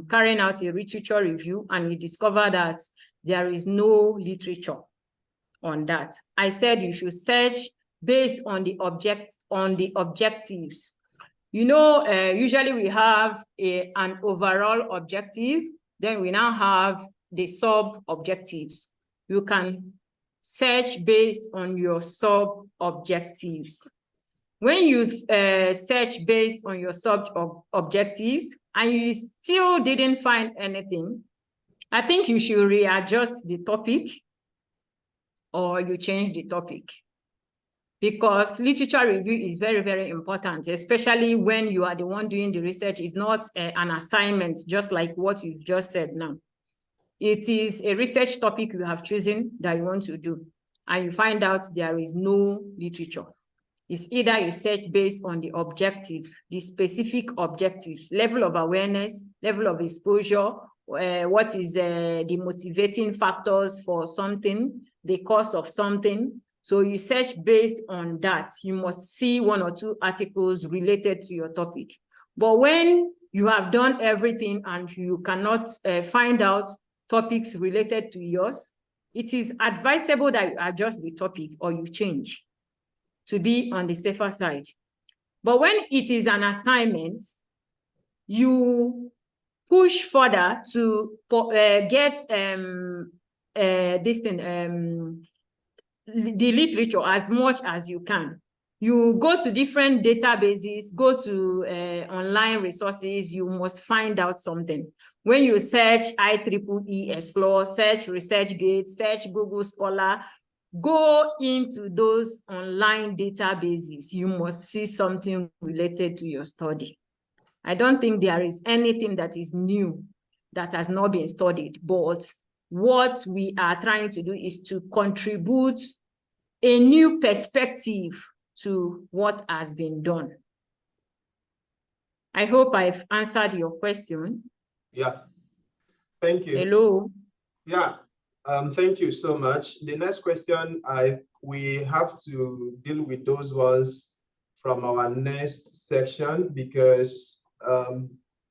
Speaker 1: carrying out a literature review and you discover that there is no literature on that, I said you should search based on the objectives. You know, usually we have an overall objective, then we now have the sub-objectives. You can search based on your sub-objectives. When you search based on your sub-objectives and you still didn't find anything, I think you should readjust the topic or you change the topic. Because literature review is very, very important, especially when you are the one doing the research. It's not an assignment, just like what you just said now. It is a research topic you have chosen that you want to do, and you find out there is no literature. It's either you search based on the objective, the specific objectives, level of awareness, level of exposure, what is the motivating factors for something, the cause of something. So you search based on that. You must see 1 or 2 articles related to your topic. But when you have done everything and you cannot find out topics related to yours, it is advisable that you adjust the topic or you change to be on the safer side. But when it is an assignment, you push further to get this thing, the literature as much as you can. You go to different databases, go to online resources, you must find out something. When you search IEEE Explore, search ResearchGate, search Google Scholar, go into those online databases, you must see something related to your study. I don't think there is anything that is new that has not been studied, but what we are trying to do is to contribute a new perspective to what has been done. I hope I've answered your question.
Speaker 2: Yeah, thank you.
Speaker 1: Hello.
Speaker 2: Yeah, thank you so much. The next question, we have to deal with those ones from our next section because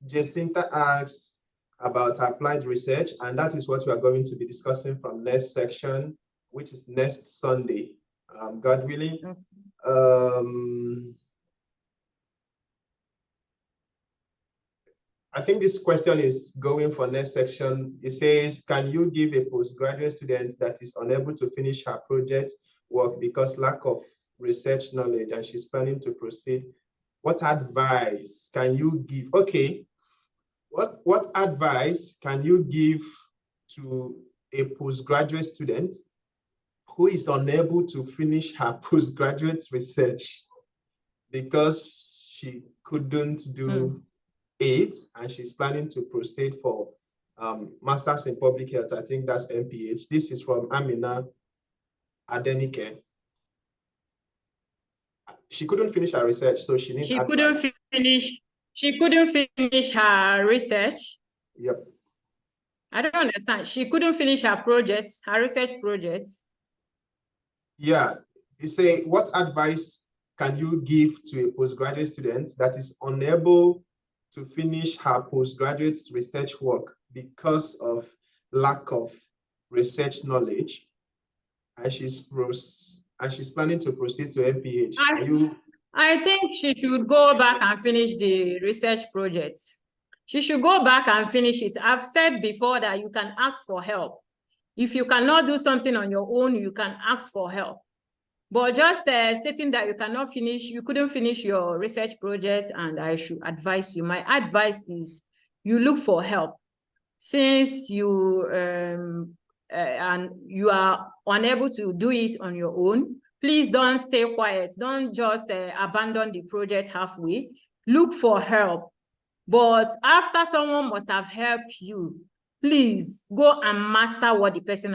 Speaker 2: Jacinta asked about applied research, and that is what we are going to be discussing from next section, which is next Sunday, God willing. I think this question is going for next section. It says, can you give a postgraduate student that is unable to finish her project work because lack of research knowledge and she's planning to proceed? What advice can you give? Okay, what advice can you give to a postgraduate student who is unable to finish her postgraduate research because she couldn't do it and she's planning to proceed for Masters in Public Health? I think that's MPH. This is from Amina Adenike. She couldn't finish her research, so she needs advice.
Speaker 1: She couldn't finish her research.
Speaker 2: Yep.
Speaker 1: I don't understand. She couldn't finish her projects, her research projects.
Speaker 2: Yeah, you say, what advice can you give to a postgraduate student that is unable to finish her postgraduate research work because of lack of research knowledge, and she's planning to proceed to MPH?
Speaker 1: I think she should go back and finish the research projects. She should go back and finish it. I've said before that you can ask for help. If you cannot do something on your own, you can ask for help. But just stating that you couldn't finish your research project, and I should advise you. My advice is you look for help. Since you and you are unable to do it on your own, please don't stay quiet. Don't just abandon the project halfway. Look for help. But after someone must have helped you, please go and master what the person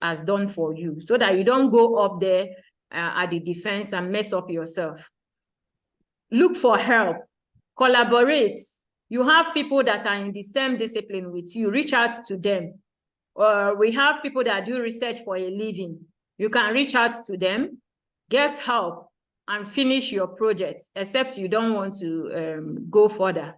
Speaker 1: has done for you so that you don't go up there at the defense and mess up yourself. Look for help. Collaborate. You have people that are in the same discipline with you. Reach out to them. We have people that do research for a living. You can reach out to them, get help, and finish your project, except you don't want to go further.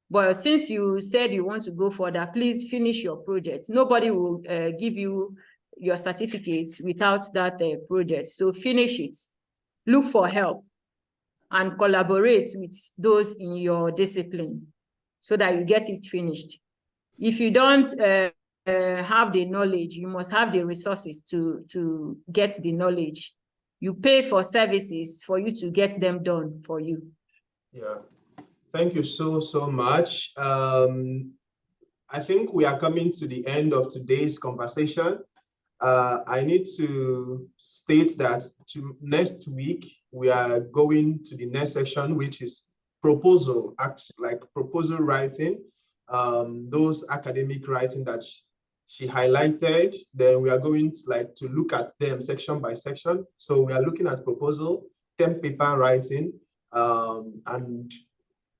Speaker 1: But since you said you want to go further, please finish your project. Nobody will give you your certificates without that project. So finish it. Look for help and collaborate with those in your discipline so that you get it finished. If you don't have the knowledge, you must have the resources to get the knowledge. You pay for services for you to get them done for you.
Speaker 2: Yeah. Thank you so much. I think we are coming to the end of today's conversation. I need to state that next week, we are going to the next section, which is proposal, like proposal writing, those academic writing that she highlighted. Then we are going to look at them section by section. So we are looking at proposal, term paper writing, and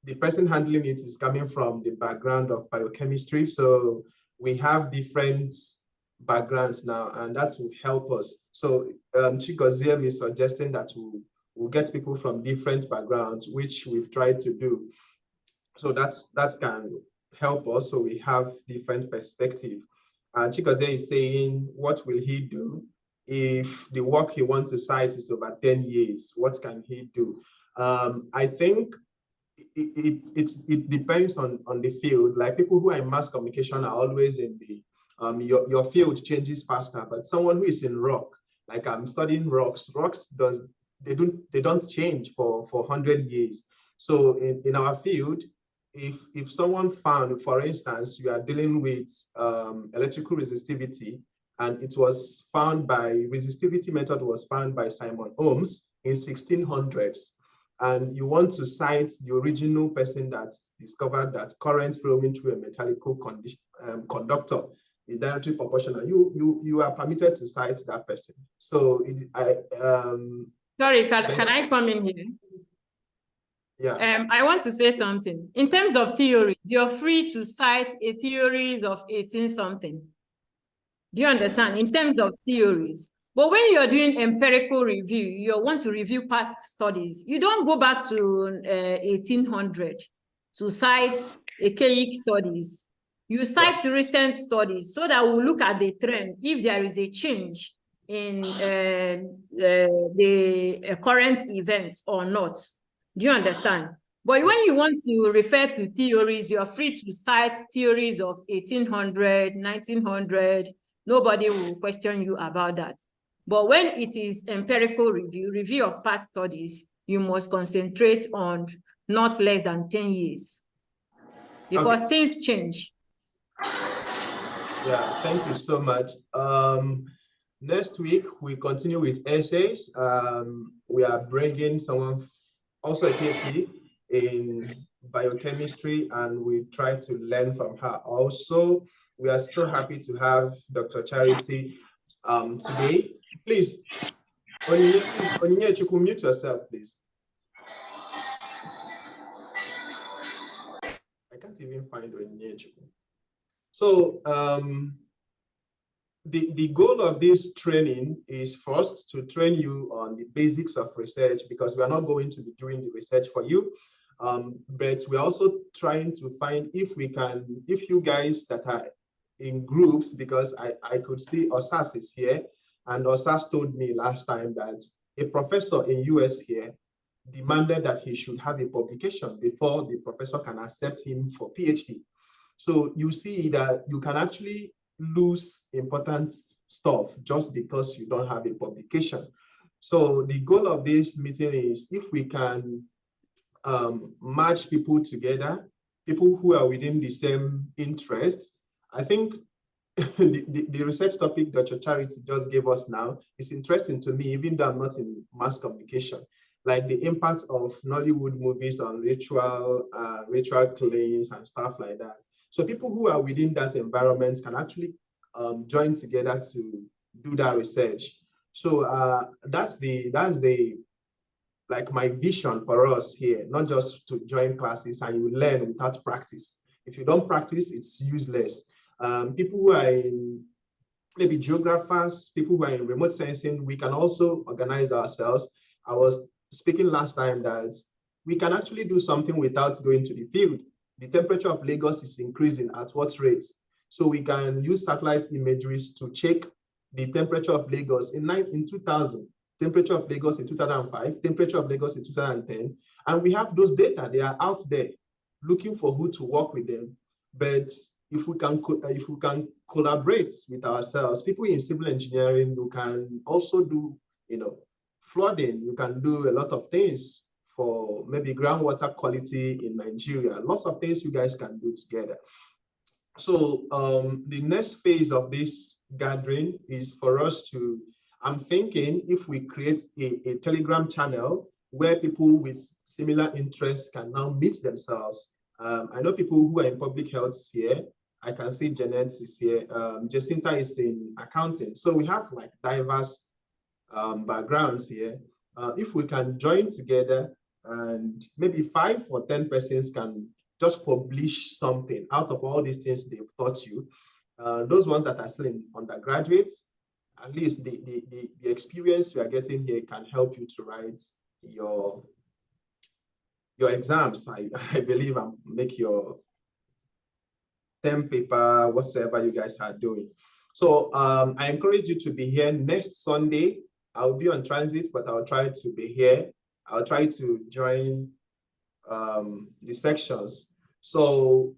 Speaker 2: the person handling it is coming from the background of biochemistry. So we have different backgrounds now, and that will help us. So Chigozie is suggesting that we'll get people from different backgrounds, which we've tried to do. So that can help us, so we have different perspective. And Chigozie is saying, what will he do if the work he wants to cite is over 10 years? What can he do? I think it depends on the field. Like people who are in mass communication are always in the your field changes faster, but someone who is in rock, like I'm studying rocks they don't change for 100 years. So in our field, if someone found, for instance, you are dealing with electrical resistivity, and it was found by, resistivity method was found by Simon Ohms in 1600s, and you want to cite the original person that discovered that current flowing through a metallical conductor is directly proportional, you are permitted to cite that person. So
Speaker 1: sorry, can I come in here?
Speaker 2: Yeah.
Speaker 1: I want to say something. In terms of theory, you're free to cite a theories of 18 something. Do you understand? In terms of theories. But when you're doing empirical review, you want to review past studies. You don't go back to 1800 to cite archaic studies. You cite recent studies so that we'll look at the trend if there is a change in the current events or not. Do you understand? But when you want to refer to theories, you're free to cite theories of 1800, 1900. Nobody will question you about that. But when it is empirical review of past studies, you must concentrate on not less than 10 years. Because things change.
Speaker 2: Yeah, thank you so much. Next week, we continue with essays. We are bringing someone, also a PhD in biochemistry, and we try to learn from her. Also, we are so happy to have Dr. Charity today. Please, Onyinye, you can mute yourself, please. I can't even find Onyinye. So the goal of this training is first to train you on the basics of research, because we are not going to be doing the research for you. But we're also trying to find if you guys that are in groups, because I could see Osas is here, and Osas told me last time that a professor in US here demanded that he should have a publication before the professor can accept him for PhD. So you see that you can actually lose important stuff just because you don't have a publication. So the goal of this meeting is if we can match people together, people who are within the same interests. I think the research topic Dr. Charity just gave us now is interesting to me, even though I'm not in mass communication, like the impact of Nollywood movies on ritual killings and stuff like that. So people who are within that environment can actually join together to do that research. So that's like my vision for us here, not just to join classes and you learn without practice. If you don't practice, it's useless. People who are in maybe geographers, people who are in remote sensing, we can also organize ourselves. I was speaking last time that we can actually do something without going to the field. The temperature of Lagos is increasing at what rates? So we can use satellite imageries to check the temperature of Lagos in 2000, temperature of Lagos in 2005, temperature of Lagos in 2010. And we have those data, they are out there looking for who to work with them. But if we can collaborate with ourselves, people in civil engineering who can also do, flooding, you can do a lot of things for maybe groundwater quality in Nigeria, lots of things you guys can do together. So the next phase of this gathering is for us to, I'm thinking if we create a Telegram channel where people with similar interests can now meet themselves. I know people who are in public health here. I can see Jeanette is here. Jacinta is in accounting. So we have like diverse backgrounds here. If we can join together and maybe 5 or 10 persons can just publish something out of all these things they've taught you, Those ones that are still in undergraduates, at least the experience we are getting here can help you to write your exams. I believe, and make your term paper, whatsoever you guys are doing. So I encourage you to be here next Sunday. I'll be on transit, but I'll try to be here. I'll try to join the sections. So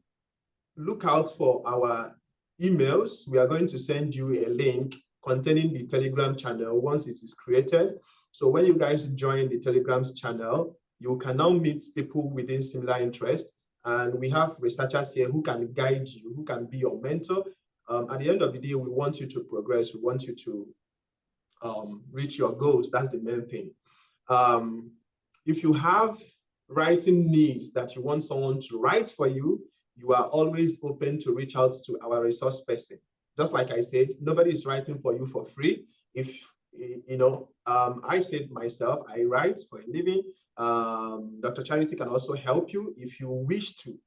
Speaker 2: look out for our emails. We are going to send you a link containing the Telegram channel once it is created. So when you guys join the Telegram's channel, you can now meet people within similar interests. And we have researchers here who can guide you, who can be your mentor. At the end of the day, we want you to progress. We want you to reach your goals. That's the main thing. If you have writing needs that you want someone to write for you, you are always open to reach out to our resource person. Just like I said, nobody is writing for you for free. If you know, I said myself, I write for a living. Dr. Charity can also help you if you wish to.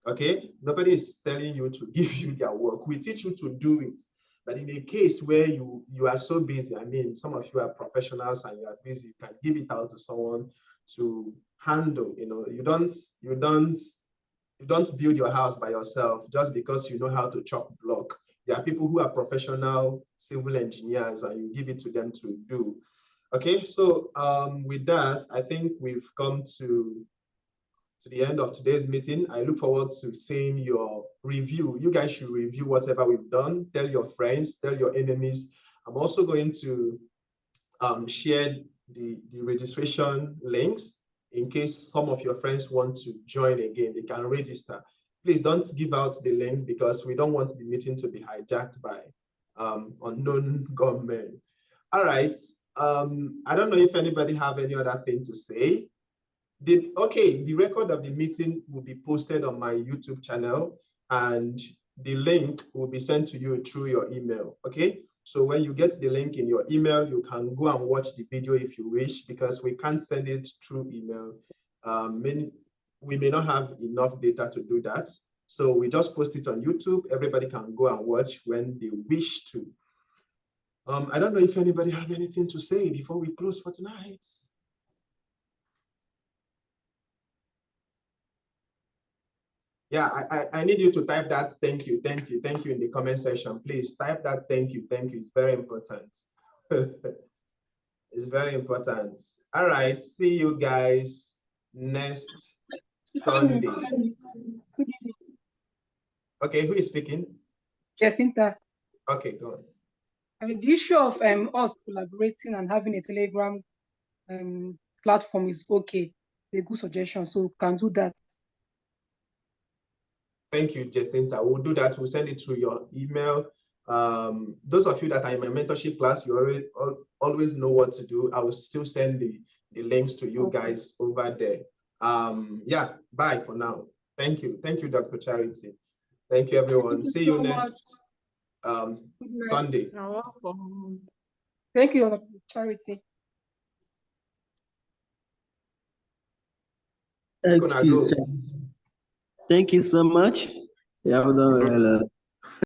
Speaker 2: Okay, nobody is telling you to give you their work. We teach you to do it. But in a case where you are so busy, I mean, some of you are professionals and you are busy, you can give it out to someone to handle. You know, you don't build your house by yourself just because you know how to chop block. There are people who are professional civil engineers and you give it to them to do. Okay, so with that, I think we've come to the end of today's meeting. I look forward to seeing your review. You guys should review whatever we've done. Tell your friends, tell your enemies. I'm also going to share the registration links in case some of your friends want to join again. They can register. Please don't give out the links because we don't want the meeting to be hijacked by unknown gunmen. All right. I don't know if anybody have any other thing to say. The record of the meeting will be posted on my YouTube channel and the link will be sent to you through your email. Okay. So when you get the link in your email, you can go and watch the video if you wish, because we can't send it through email. We may not have enough data to do that. So we just post it on YouTube. Everybody can go and watch when they wish to. I don't know if anybody have anything to say before we close for tonight. Yeah, I need you to type that thank you in the comment section. Please type that thank you. It's very important. It's very important. All right, see you guys next Sunday. Okay, who is speaking?
Speaker 5: Jacinta.
Speaker 2: Okay, go on.
Speaker 5: The issue of us collaborating and having a Telegram platform is okay. A good suggestion, so we can do that.
Speaker 2: Thank you, Jacinta. We'll do that. We'll send it to your email. Those of you that are in my mentorship class, you always know what to do. I will still send the links to you guys over there. Yeah, bye for now. Thank you. Thank you, Dr. Charity. Thank you, everyone. See you next Sunday.
Speaker 1: You're welcome.
Speaker 5: Thank you, Dr. Charity.
Speaker 6: Thank you so much. You have done well.